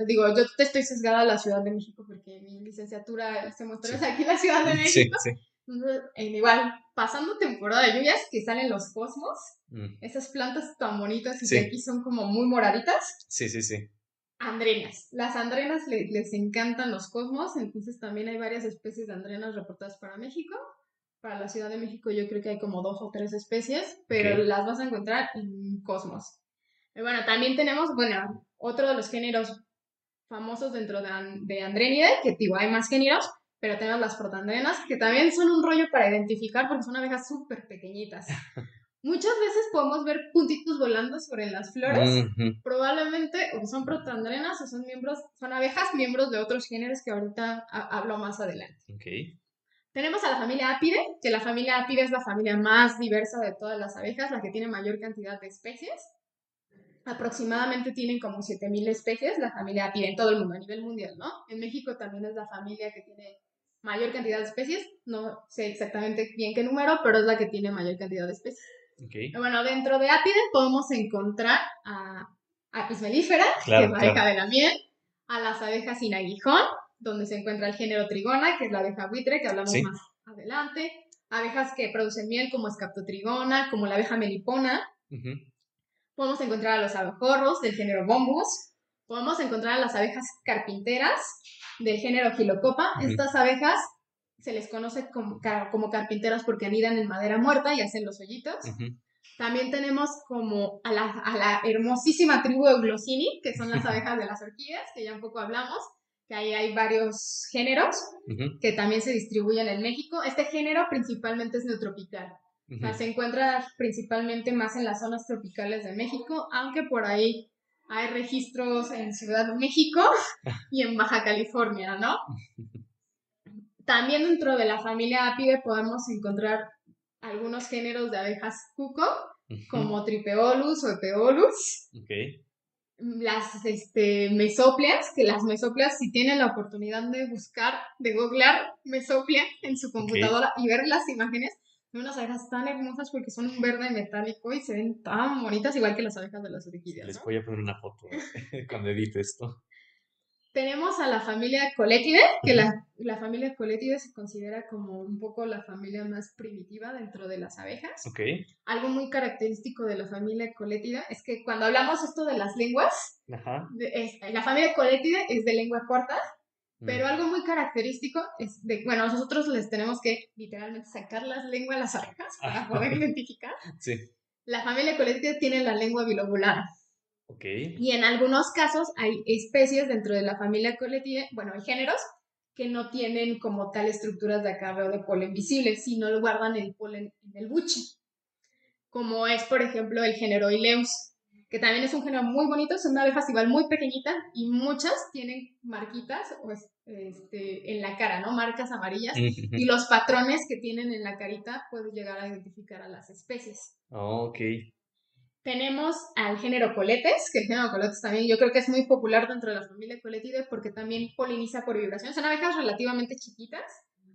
digo, yo te estoy sesgada a la Ciudad de México porque mi licenciatura se muestra Sí. aquí en la Ciudad de Sí, México. sí. Entonces, igual, pasando temporada de lluvias, que salen los cosmos, Mm. esas plantas tan bonitas y que Sí. aquí son como muy moraditas, Sí, sí, sí. andrenas. Las andrenas les encantan los cosmos, entonces también hay varias especies de andrenas reportadas para México. Para la Ciudad de México yo creo que hay como 2 o 3 especies, Ok. pero las vas a encontrar en cosmos. Y bueno, también tenemos, bueno, otro de los géneros famosos dentro de Andrenidae, que digo, hay más géneros, pero tenemos las protandrenas, que también son un rollo para identificar porque son abejas súper pequeñitas. Muchas veces podemos ver puntitos volando sobre las flores. Ujú. Probablemente o son protandrenas o son abejas miembros de otros géneros que ahorita hablo más adelante. Ok. Tenemos a la familia Apide, que la familia Apide es la familia más diversa de todas las abejas, la que tiene mayor cantidad de especies. Aproximadamente tienen como 7.000 especies la familia Apide en todo el mundo, a nivel mundial, ¿no? En México también es la familia que tiene mayor cantidad de especies, no sé exactamente bien qué número, pero es la que tiene mayor cantidad de especies. Ok. Bueno, dentro de Apide podemos encontrar a Apis mellifera, que es Claro, la claro. abeja de la miel, a las abejas sin aguijón, donde se encuentra el género Trigona, que es la abeja buitre, que hablamos Sí. más adelante, abejas que producen miel como Scaptotrigona, como la abeja melipona. Ujú. Podemos encontrar a los abejorros del género Bombus. Podemos encontrar a las abejas carpinteras del género Gilocopa. Ujú. Estas abejas se les conoce como carpinteras porque anidan en madera muerta y hacen los hoyitos. Ujú. También tenemos como a la hermosísima tribu Euglossini, que son las abejas de las orquídeas, que ya un poco hablamos, que ahí hay varios géneros Ujú. que también se distribuyen en México. Este género principalmente es neotropical. O sea, Ujú. se encuentra principalmente más en las zonas tropicales de México, aunque por ahí hay registros en Ciudad de México y en Baja California, ¿no? También dentro de la familia Apide podemos encontrar algunos géneros de abejas cuco, Ujú. como Tripeolus o Epeolus. Ok. Las mesópleas, que las mesópleas, si tienen la oportunidad de buscar, de googlear mesoplia en su Ok. computadora y ver las imágenes, son unas abejas tan hermosas porque son un verde metálico y se ven tan bonitas, igual que las abejas de las Sí, orquídeas, les ¿no? voy a poner una foto cuando edite esto. Tenemos a la familia Coletidae, que Ujú. la familia Coletidae se considera como un poco la familia más primitiva dentro de las abejas. Ok. Algo muy característico de la familia Coletidae es que cuando hablamos esto de las lenguas, Ajá. la familia Coletidae es de lengua corta Pero algo muy característico es bueno, nosotros les tenemos que literalmente sacar las lenguas a las abejas para poder identificar. Sí. La familia Coletidae tiene la lengua bilobulada. Ok. Y en algunos casos hay especies dentro de la familia Coletidae, bueno, hay géneros que no tienen como tal estructuras de acarreo de polen visibles, sino lo guardan el polen en el buche, como es, por ejemplo, el género Ileus, que también es un género muy bonito, es una ave igual muy pequeñita y muchas tienen marquitas en la cara, ¿no? Marcas amarillas, y los patrones que tienen en la carita pueden llegar a identificar a las especies. Ok. Tenemos al género Coletes, que el género Coletes también yo creo que es muy popular dentro de la familia Coletidae porque también poliniza por vibración. Son abejas relativamente chiquitas,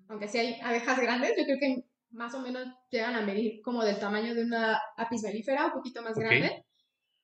aunque sí hay abejas grandes, yo creo que más o menos llegan a medir como del tamaño de una apis mellifera, un poquito más grande.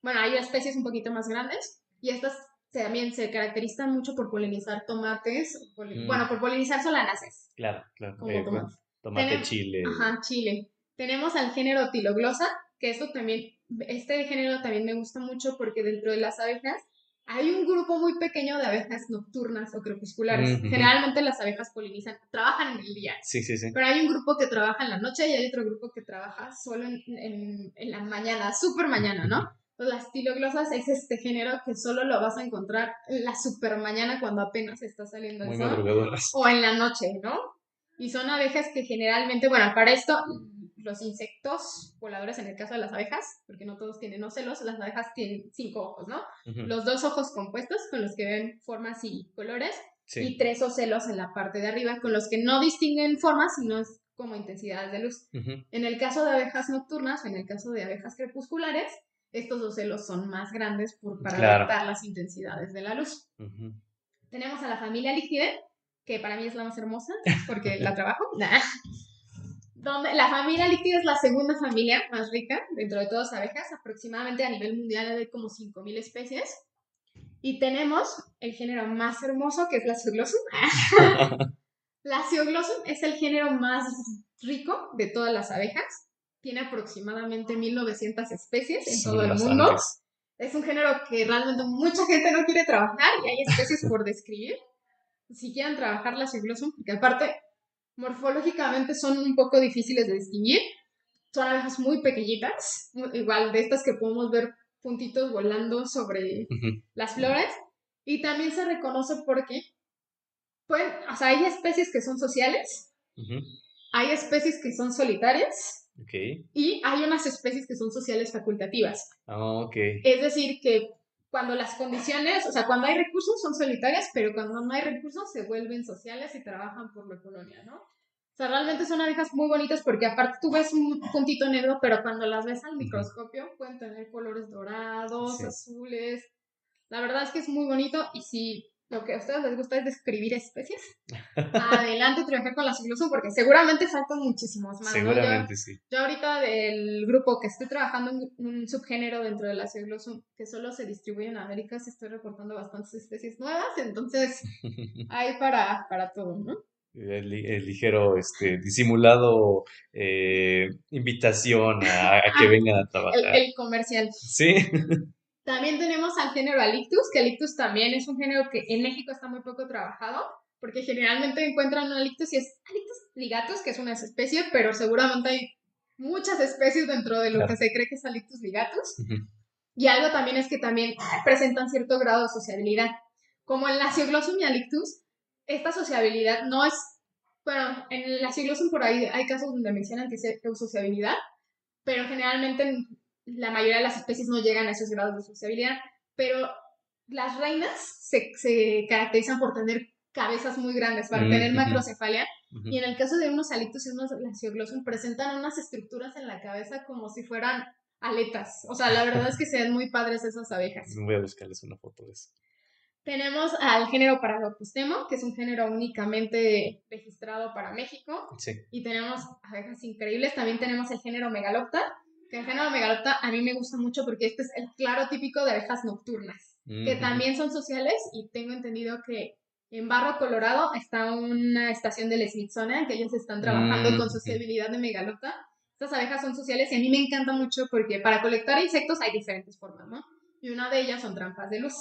Bueno, hay especies un poquito más grandes y estas también se caracterizan mucho por polinizar tomates, bueno, por polinizar solanaces. Claro, claro. Como Tomate, chile. Ajá, chile. Tenemos al género Tiloglosa, que este género también me gusta mucho porque dentro de las abejas hay un grupo muy pequeño de abejas nocturnas o crepusculares. Generalmente las abejas polinizan, trabajan en el día. Sí. Pero hay un grupo que trabaja en la noche y hay otro grupo que trabaja solo en la mañana, súper mañana, ¿no? Entonces, las tiloglosas es este género que solo lo vas a encontrar en la super mañana cuando apenas está saliendo el sol. Madrugadoras. O en la noche, ¿no? Y son abejas que generalmente, bueno, para esto, los insectos voladores, en el caso de las abejas, porque no todos tienen ocelos, las abejas tienen 5 ojos, ¿no? Los 2 ojos compuestos con los que ven formas y colores, y 3 ocelos en la parte de arriba con los que no distinguen formas, sino es como intensidades de luz. En el caso de abejas nocturnas o en el caso de abejas crepusculares, estos ocelos son más grandes para adaptar las intensidades de la luz. Tenemos a la familia Lichtidae, que para mí es la más hermosa porque la trabajo. Donde la familia Lichtidae es la segunda familia más rica dentro de todas las abejas, aproximadamente a nivel mundial hay como 5,000 especies. Y tenemos el género más hermoso, que es la Zyglossum. La Zyglossum es el género más rico de todas las abejas. Tiene aproximadamente 1900 especies en todo el mundo. Es un género que realmente mucha gente no quiere trabajar y hay especies por describir. Si quieren trabajar la Zyglossum, porque aparte morfológicamente son un poco difíciles de distinguir. Son abejas muy pequeñitas, igual de estas que podemos ver puntitos volando sobre las flores. Y también se reconoce porque hay especies que son sociales, hay especies que son solitarias, y hay unas especies que son sociales facultativas. Es decir, que cuando las condiciones, o sea, cuando hay recursos son solitarias, pero cuando no hay recursos se vuelven sociales y trabajan por la colonia, ¿no? O sea, realmente son abejas muy bonitas porque aparte tú ves un puntito negro, pero cuando las ves al microscopio pueden tener colores dorados, azules. La verdad es que es muy bonito y si lo que a ustedes les gusta es describir especies, adelante trabajar con la Zyglossum porque seguramente faltan muchísimos más. Seguramente, ¿no? Sí. Yo ahorita del grupo que estoy trabajando en un subgénero dentro de la Zyglossum que solo se distribuye en América, estoy reportando bastantes especies nuevas, entonces hay para todo, ¿no? El ligero, disimulado invitación a que vengan a trabajar. El comercial. Sí. También tenemos al género Alictus, que Alictus también es un género que en México está muy poco trabajado, porque generalmente encuentran un Alictus y es Alictus ligatus, que es una especie, pero seguramente hay muchas especies dentro de lo que se cree que es Alictus ligatus. Y algo también es que también presentan cierto grado de sociabilidad. Como en la Zyglossum y Alictus, esta sociabilidad no es... Bueno, en la Zyglossum por ahí hay casos donde mencionan que es sociabilidad, pero generalmente la mayoría de las especies no llegan a esos grados de sociabilidad, pero las reinas se caracterizan por tener cabezas muy grandes, para tener macrocefalia, y en el caso de unos Alictus y unos Lacioglosum presentan unas estructuras en la cabeza como si fueran aletas. O sea, la verdad es que se ven muy padres esas abejas. Voy a buscarles una foto de eso. Tenemos al género Paragopustemo, que es un género únicamente registrado para México. Y tenemos abejas increíbles. También tenemos el género Megalopta, que el género Megalopta a mí me gusta mucho porque este es el claro típico de abejas nocturnas, que también son sociales, y tengo entendido que en Barro Colorado está una estación del Smithsonian que ellos están trabajando con sociabilidad de Megalopta. Estas abejas son sociales y a mí me encanta mucho porque para colectar insectos hay diferentes formas, ¿no? Y una de ellas son trampas de luz.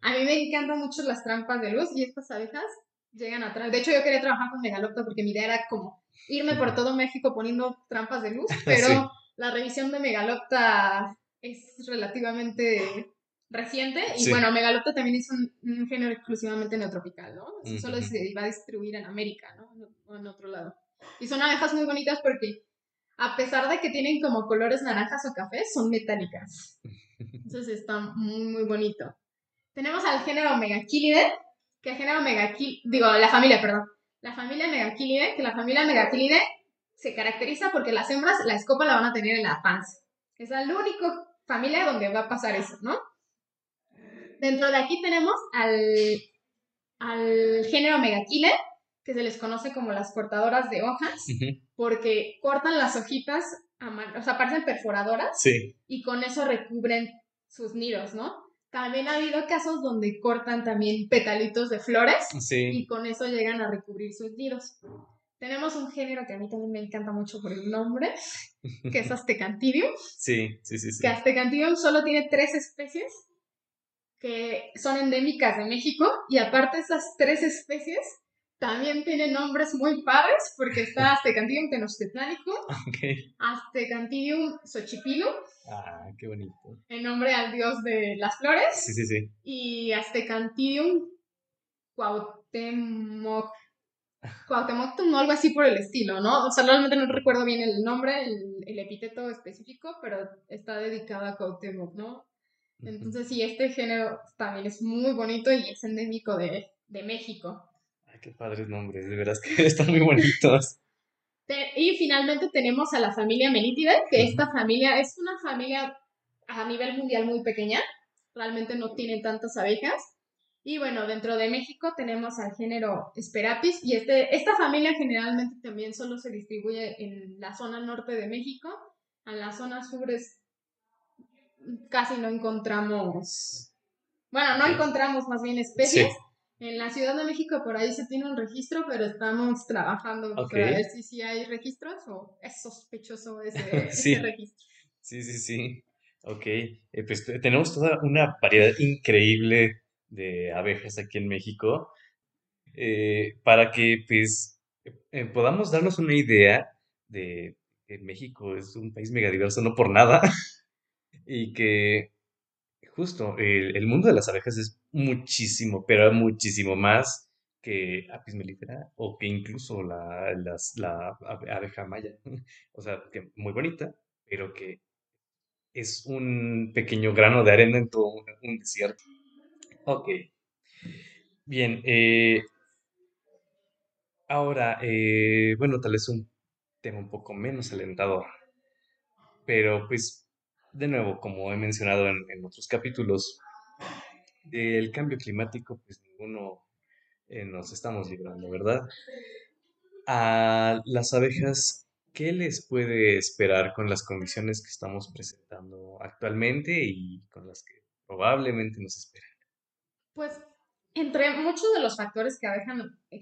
A mí me encantan mucho las trampas de luz y estas abejas llegan a traer. De hecho, yo quería trabajar con Megalopta porque mi idea era como irme por todo México poniendo trampas de luz, Sí. pero la revisión de Megalopta es relativamente reciente y Sí. bueno, Megalopta también es un género exclusivamente neotropical, ¿no? Eso solo Ujú. se iba a distribuir en América, ¿no? O en otro lado. Y son abejas muy bonitas porque a pesar de que tienen como colores naranjas o cafés, son metálicas. Entonces está muy, muy bonito. Tenemos al género Megachilidae, que el género Megachilidae, digo, la familia, perdón. La familia Megachilidae, que la familia Megachilidae se caracteriza porque las hembras la escopa la van a tener en la panza. Es la única familia donde va a pasar eso, ¿no? Dentro de aquí tenemos al género Megachile, que se les conoce como las cortadoras de hojas, Ujú. porque cortan las hojitas, o sea, parecen perforadoras, Sí. y con eso recubren sus nidos, ¿no? También ha habido casos donde cortan también petalitos de flores y Sí. con eso llegan a recubrir sus nidos. Tenemos un género que a mí también me encanta mucho por el nombre, que es Astecantidium, Sí, sí, sí, que sí. Astecantidium solo tiene 3 especies que son endémicas de México y aparte esas 3 especies también tienen nombres muy padres porque está Astecantidium tenochtitlanicum, Ok. Astecantidium xochipilum, Ah, qué bonito. en nombre al dios de las Sí, flores, sí, sí. y Astecantidium cuauhtémoc, cuauhtémoctum o algo así por el estilo, ¿no? O sea, realmente no recuerdo bien el nombre, el epíteto específico, pero está dedicado a Cuauhtémoc, ¿no? Ujú. Entonces, sí, este género también es muy bonito y es endémico de México. Ay, qué padres nombres, de veras que están muy bonitos. Y finalmente tenemos a la familia Melitidae, que Ujú. esta familia es una familia a nivel mundial muy pequeña, realmente no tiene tantas abejas. Y bueno, dentro de México tenemos al género Sperapis y esta familia generalmente también solo se distribuye en la zona norte de México. En la zona sur casi no encontramos, bueno, no Ok. encontramos más bien especies. Sí. En la Ciudad de México por ahí se tiene un registro, pero estamos trabajando Ok. para ver si sí hay registros o es sospechoso ese Sí. registro. Sí, sí, sí. Ok. Pues tenemos toda una variedad increíble de abejas aquí en México. Para que pues podamos darnos una idea de que México es un país megadiverso no por nada y que justo el mundo de las abejas es muchísimo, pero muchísimo más que Apis mellifera o que incluso la abeja maya. O sea, que muy bonita, pero que es un pequeño grano de arena en todo un desierto. Ok, bien. Ahora, bueno, tal vez un tema un poco menos alentador, pero pues, de nuevo, como he mencionado en otros capítulos, del cambio climático, pues ninguno nos estamos librando, ¿verdad? A las abejas, ¿qué les puede esperar con las condiciones que estamos presentando actualmente y con las que probablemente nos esperan? Pues entre muchos de los factores que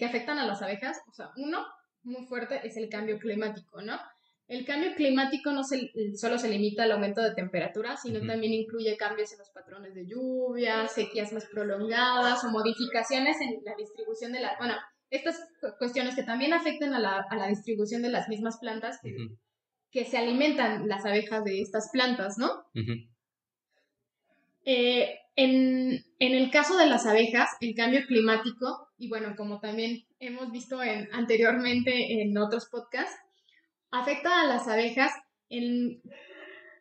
afectan a las abejas, o sea, uno muy fuerte es el cambio climático, ¿no? El cambio climático no solo se limita al aumento de temperatura, sino Ujú. también incluye cambios en los patrones de lluvia, sequías más prolongadas o modificaciones en la distribución de la... Bueno, estas cuestiones que también afectan a la distribución de las mismas plantas Ujú. que se alimentan las abejas de estas plantas, ¿no? Ujú. En el caso de las abejas, el cambio climático, y bueno, como también hemos visto anteriormente en otros podcasts, afecta a las abejas en,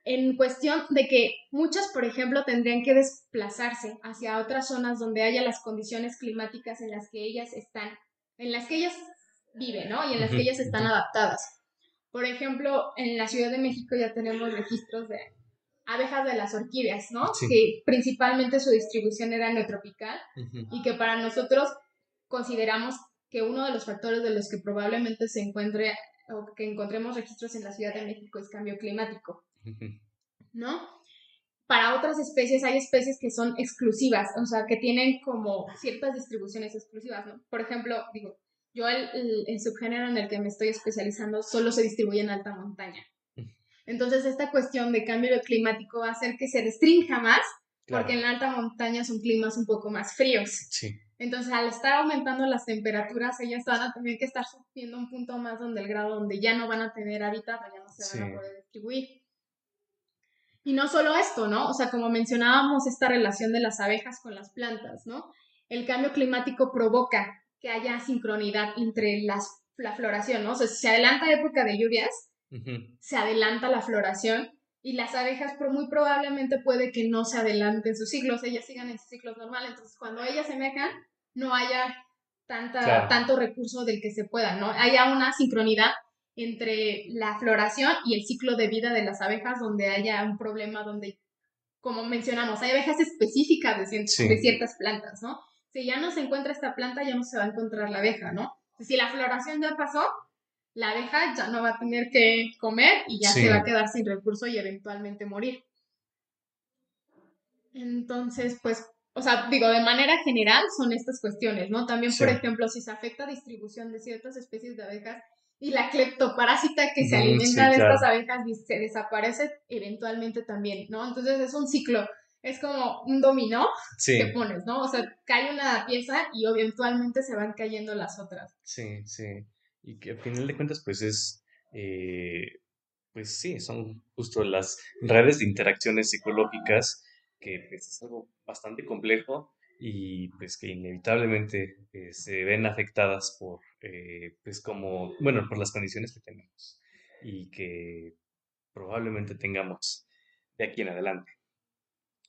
en cuestión de que muchas, por ejemplo, tendrían que desplazarse hacia otras zonas donde haya las condiciones climáticas en las que ellas están, en las que ellas viven, ¿no? Y en las Ujú. que ellas están Ujú. adaptadas. Por ejemplo, en la Ciudad de México ya tenemos registros de abejas de las orquídeas, ¿no? Sí. Que principalmente su distribución era neotropical Ujú. y que para nosotros consideramos que uno de los factores de los que probablemente se encuentre o que encontremos registros en la Ciudad de México es cambio climático, Ujú. ¿no? Para otras especies hay especies que son exclusivas, o sea, que tienen como ciertas distribuciones exclusivas, ¿no? Por ejemplo, digo, yo el subgénero en el que me estoy especializando solo se distribuye en alta montaña. Entonces, esta cuestión de cambio climático va a hacer que se restrinja más, porque en Claro, la alta montaña son climas un poco más fríos. sí. Entonces, al estar aumentando las temperaturas, ellas van a tener que estar subiendo un punto más donde el grado donde ya no van a tener hábitat, o ya no se van a Sí, poder distribuir. Y no solo esto, ¿no? O sea, como mencionábamos, esta relación de las abejas con las plantas, ¿no? El cambio climático provoca que haya sincronidad entre la floración, ¿no? O sea, si se adelanta época de lluvias, ujú, se adelanta la floración y las abejas muy probablemente puede que no se adelanten sus ciclos, ellas sigan en sus ciclos normales. Entonces, cuando ellas se mejan, no haya claro, tanto recurso del que se pueda, ¿no? Haya una sincronidad entre la floración y el ciclo de vida de las abejas, donde haya un problema, donde, como mencionamos, hay abejas específicas de sí, ciertas plantas, ¿no? Si ya no se encuentra esta planta, ya no se va a encontrar la abeja, ¿no? Si la floración ya pasó, la abeja ya no va a tener que comer y ya se va a sí, quedar sin recurso y eventualmente morir. Entonces, pues, o sea, digo, de manera general son estas cuestiones, ¿no? También, sí, por ejemplo, si se afecta la distribución de ciertas especies de abejas y la cleptoparásita que se ujú, sí, alimenta de estas claro, abejas se desaparece eventualmente también, ¿no? Entonces es un ciclo, es como un dominó que sí, pones, ¿no? O sea, cae una pieza y eventualmente se van cayendo las otras. sí, sí. Y que al final de cuentas, pues eh, pues sí, son justo las redes de interacciones psicológicas que pues, es algo bastante complejo y pues que inevitablemente se ven afectadas por pues como, bueno, por las condiciones que tenemos y que probablemente tengamos de aquí en adelante.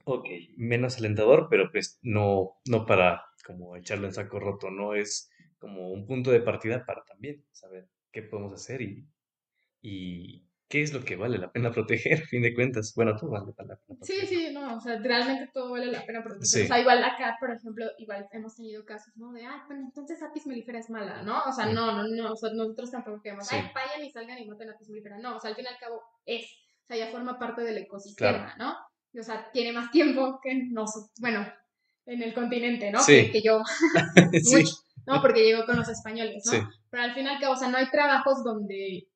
Ok, menos alentador, pero pues no para como echarlo en saco roto, no es como un punto de partida para también saber qué podemos hacer y qué es lo que vale la pena proteger, a fin de cuentas. Bueno, todo vale la pena Sí, proteger. sí, no, o sea, realmente todo vale la pena proteger. O sea, Sí, igual acá, por ejemplo, igual hemos tenido casos, ¿no? De, ay, bueno, entonces Apis mellifera es mala, ¿no? O sea, mm, no, o sea, nosotros tampoco queremos, ay, sí, vayan y salgan y maten a Apis mellifera. No, o sea, al fin y al cabo es, o sea, ya forma parte del claro. ecosistema, ¿no? Y, o sea, tiene más tiempo que nosotros, bueno, en el continente, ¿no? Sí, Que yo, sí, mucho, ¿no? Porque llegó con los españoles, ¿no? sí, Pero al fin y al cabo, o sea, no hay trabajos donde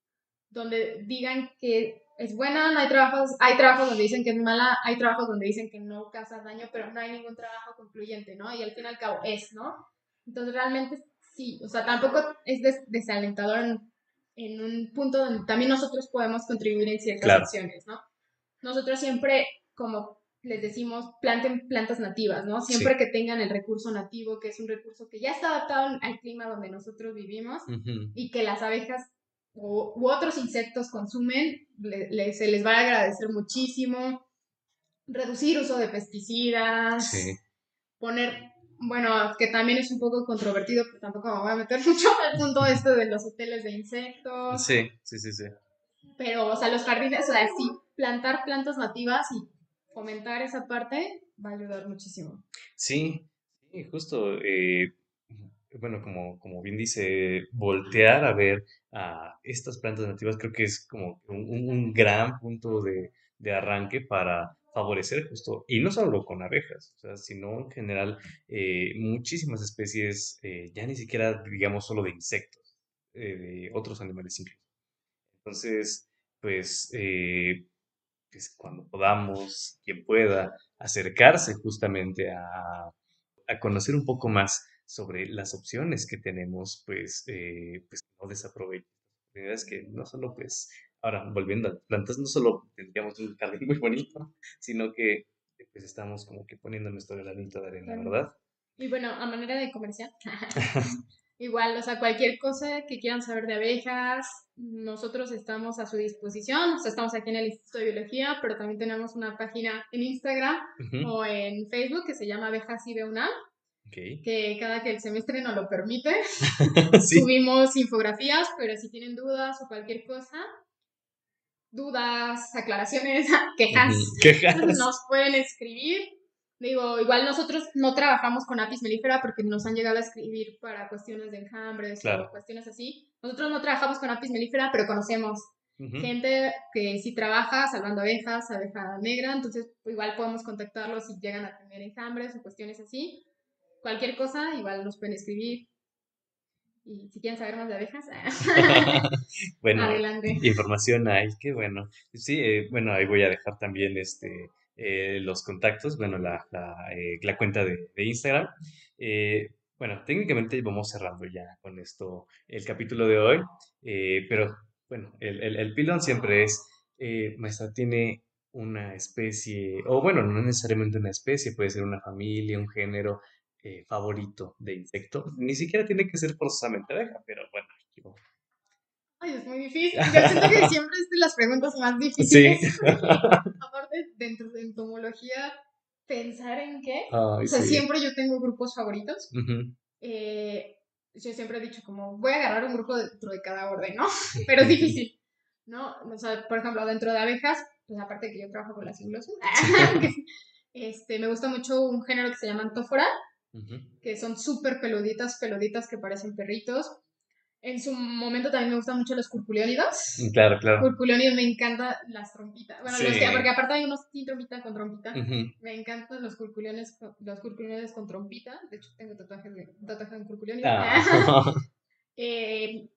digan que es buena, no hay trabajos donde dicen que es mala, hay trabajos donde dicen que no causa daño, pero no hay ningún trabajo concluyente, ¿no? Y al fin y al cabo es, ¿no? Entonces realmente sí, o sea, tampoco es desalentador en un punto donde también nosotros podemos contribuir en ciertas claro. acciones, ¿no? Nosotros siempre, como les decimos, planten plantas nativas, ¿no? Sí. Siempre que tengan el recurso nativo, que es un recurso que ya está adaptado al clima donde nosotros vivimos Ujú, y que las abejas u otros insectos consumen, se les va a agradecer muchísimo. Reducir uso de pesticidas, sí, poner, bueno, que también es un poco controvertido, pero tampoco me voy a meter mucho al punto este de los hoteles de insectos, sí, sí, sí, sí. pero, o sea, los jardines, o sea, sí, plantar plantas nativas y fomentar esa parte va a ayudar muchísimo. Sí, sí, justo, bueno, como bien dice, voltear a ver a estas plantas nativas creo que es como un gran punto de arranque para favorecer justo, y no solo con abejas, o sea, sino en general muchísimas especies, ya ni siquiera digamos solo de insectos, de otros animales incluso. Entonces, pues pues, cuando podamos, quien pueda acercarse justamente a conocer un poco más sobre las opciones que tenemos, pues no desaprovechen oportunidades que no solo, pues, ahora volviendo a las plantas, no solo tendríamos un jardín muy bonito, sino que pues estamos como que poniendo nuestro granito de arena, ¿verdad? Y bueno, a manera de comercial, igual, o sea, cualquier cosa que quieran saber de abejas, nosotros estamos a su disposición. O sea, estamos aquí en el Instituto de Biología, pero también tenemos una página en Instagram Ujú, o en Facebook que se llama Abejas IBUNAM, ok. que cada que el semestre nos lo permite, Sí. subimos infografías, pero si tienen dudas o cualquier cosa, dudas, aclaraciones, Ujú, quejas, quejas. nos pueden escribir. Digo, igual nosotros no trabajamos con Apis mellifera porque nos han llegado a escribir para cuestiones de enjambres o Claro. cuestiones así. Nosotros no trabajamos con Apis mellifera, pero conocemos Ujú, gente que sí trabaja salvando abejas, abeja negra, entonces igual podemos contactarlos si llegan a tener enjambres o cuestiones así. Cualquier cosa, igual nos pueden escribir. Y si quieren saber más de abejas, Bueno, adelante. información hay, qué bueno. Sí, bueno, ahí voy a dejar también los contactos, bueno, la cuenta de Instagram. Bueno, técnicamente vamos cerrando ya con esto el capítulo de hoy, pero bueno, el pilón siempre es, maestra, tiene una especie, o bueno, no necesariamente una especie, puede ser una familia, un género favorito de insecto. Ni siquiera tiene que ser forzosamente abeja, pero bueno, yo- Ay, es muy difícil. Yo siento que siempre es de las preguntas más Sí, difíciles porque, aparte, dentro de entomología, pensar en qué. O ay, sea, sí. siempre yo tengo grupos favoritos. Ujú, Eh, yo siempre he dicho como, voy a agarrar un grupo dentro de cada orden, ¿no? Pero es difícil, ¿no? O sea, por ejemplo, dentro de abejas, pues aparte de que yo trabajo con las iglosas, sí. me gusta mucho un género que se llama antófora, Ujú, que son súper peluditas, peluditas que parecen perritos. En su momento también me gustan mucho los curculiónidos. claro, claro. Curculiónidos me encantan las trompitas. Bueno, los que, porque Sí. aparte hay unos sin trompita con trompita. Ujú, Me encantan los curculiónidos con trompita. De hecho, tengo tatuaje de un curculiónido. ah, Eh,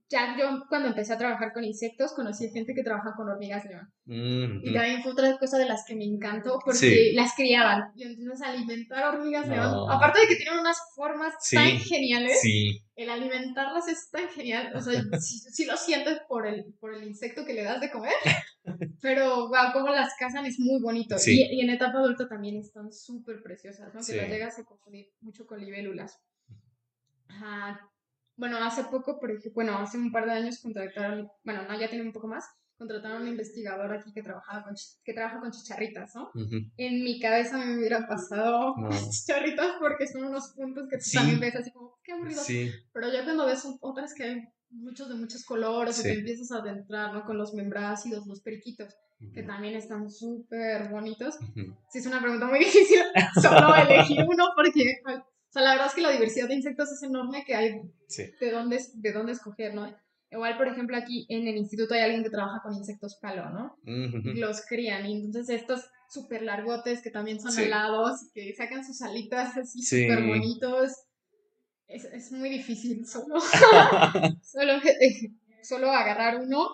ya yo cuando empecé a trabajar con insectos conocí gente que trabaja con hormigas león. Y ujú, también fue otra cosa de las que me encantó porque sí. las criaban. Y entonces alimentar hormigas león, Ah, aparte de que tienen unas formas tan sí, geniales, sí, el alimentarlas es tan genial. O sea, sí lo sientes por el insecto que le das de comer, pero wow, cómo las cazan es muy bonito. sí, Y en etapa adulta también están súper preciosas, ¿no? Que las sí. llegas a confundir mucho con libélulas. Ajá. Bueno, hace poco, por ejemplo, bueno, hace un par de años contrataron, bueno, no, ya tiene un poco más, contrataron a un investigador aquí que que trabaja con chicharritas, ¿no? Ujú, En mi cabeza me hubieran pasado las no, chicharritas porque son unos puntos que tú también sí, ves así como, qué aburridos. sí, Pero ya cuando ves otras que hay muchos de muchos colores y te sí. empiezas a adentrar, ¿no? Con los membrácidos, los periquitos, que Ujú, también están súper bonitos. ujú. Sí, es una pregunta muy difícil solo elegir uno porque o sea, la verdad es que la diversidad de insectos es enorme que hay Sí. de dónde escoger, ¿no? Igual, por ejemplo, aquí en el instituto hay alguien que trabaja con insectos palo, ¿no? Ujú, Y los crían. Y entonces estos súper largotes que también son sí, alados, que sacan sus alitas así súper sí. bonitos. Es muy difícil solo, solo agarrar uno.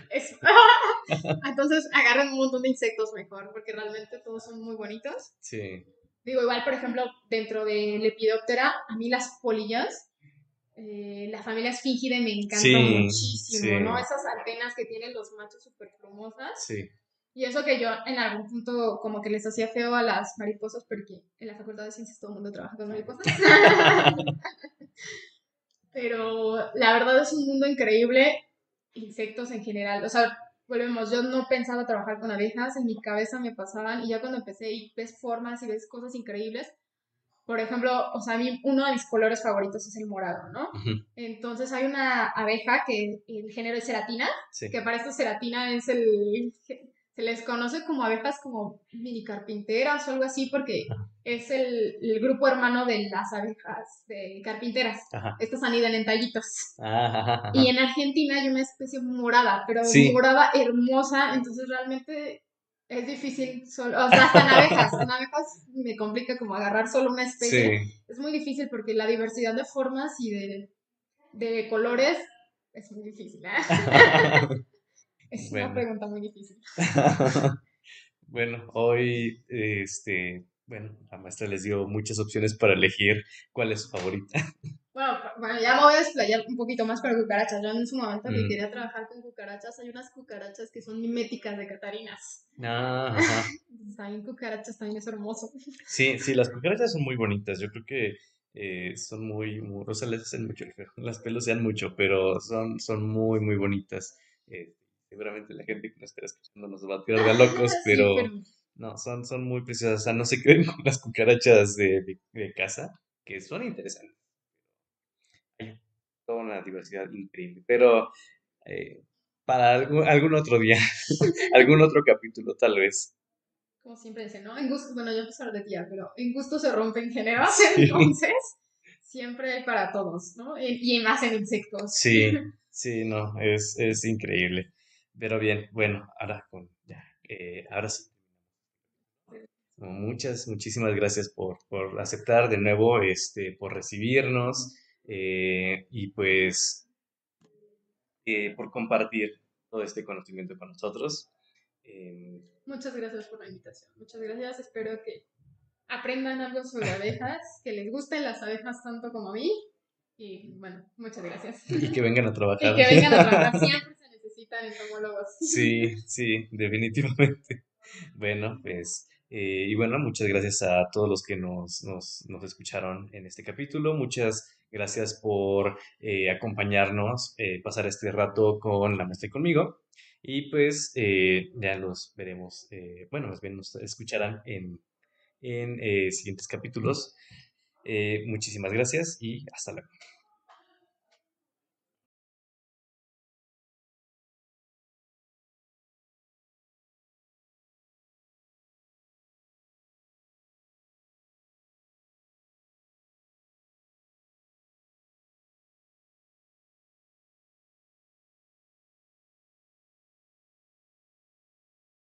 Es, entonces agarran un montón de insectos mejor, porque realmente todos son muy bonitos. Sí, Digo, igual, por ejemplo, dentro de Lepidoptera, a mí las polillas, la familia esfíngide me encanta sí, muchísimo, ¿no? sí, Esas antenas que tienen los machos súper plumosas. sí. Y eso que yo en algún punto como que les hacía feo a las mariposas, porque en la Facultad de Ciencias todo el mundo trabaja con mariposas. Pero la verdad es un mundo increíble, insectos en general. O sea, volvemos, yo no pensaba trabajar con abejas, en mi cabeza me pasaban y ya cuando empecé y ves formas y ves cosas increíbles, por ejemplo, o sea, a mí uno de mis colores favoritos es el morado, ¿no? Ujú, Entonces hay una abeja que el género es ceratina, sí. que para esto ceratina es se les conoce como abejas como mini carpinteras o algo así, porque Ajá, es el grupo hermano de las abejas de carpinteras. ajá, Estas anidan en tallitos. ajá, Y ajá. en Argentina hay una especie morada, pero Sí, morada hermosa, entonces realmente es difícil solo, o sea, hasta en abejas me complica como agarrar solo una especie. sí. Es muy difícil porque la diversidad de formas y de colores es muy difícil. ¿Eh? Es una Bueno. pregunta muy difícil. Bueno, hoy, bueno, la maestra les dio muchas opciones para elegir cuál es su favorita. Bueno, ya me voy a desplayar un poquito más para cucarachas. Yo en su momento que Mm, quería trabajar con cucarachas, hay unas cucarachas que son miméticas de catarinas. ah, ajá. También cucarachas también es hermoso. Sí, sí, las cucarachas son muy bonitas. Yo creo que son o sea, les hacen mucho el feo. Las pelucean mucho, pero son muy, muy bonitas. Eh, Seguramente la gente que nos estará escuchando nos va a tirar de locos, Sí, pero pero no, son muy preciosas. O sea, no se queden con las cucarachas de casa, que son interesantes. Hay toda una diversidad increíble, pero eh, para algún otro día, algún otro capítulo, tal vez. como siempre dicen, ¿no? En gusto, bueno, yo empecé a hablar de tía, pero en gusto se rompen géneros, Sí, entonces siempre hay para todos, ¿no? Y más en insectos. sí, sí, no, es increíble. Pero bien, bueno, ya, ahora sí. No, muchísimas gracias por aceptar de nuevo, por recibirnos y pues por compartir todo este conocimiento con nosotros. Eh, Muchas gracias por la invitación. Muchas gracias. Espero que aprendan algo sobre abejas, que les gusten las abejas tanto como a mí. Y bueno, muchas gracias. Y que vengan a Y trabajar. que vengan a trabajar. Siempre se necesitan entomólogos. Sí, sí, definitivamente. Bueno, pues, y bueno, muchas gracias a todos los que nos escucharon en este capítulo. Muchas gracias por acompañarnos, pasar este rato con la maestra y conmigo. Y pues ya los veremos, bueno, más bien nos escucharán en siguientes capítulos. Muchísimas gracias y hasta luego.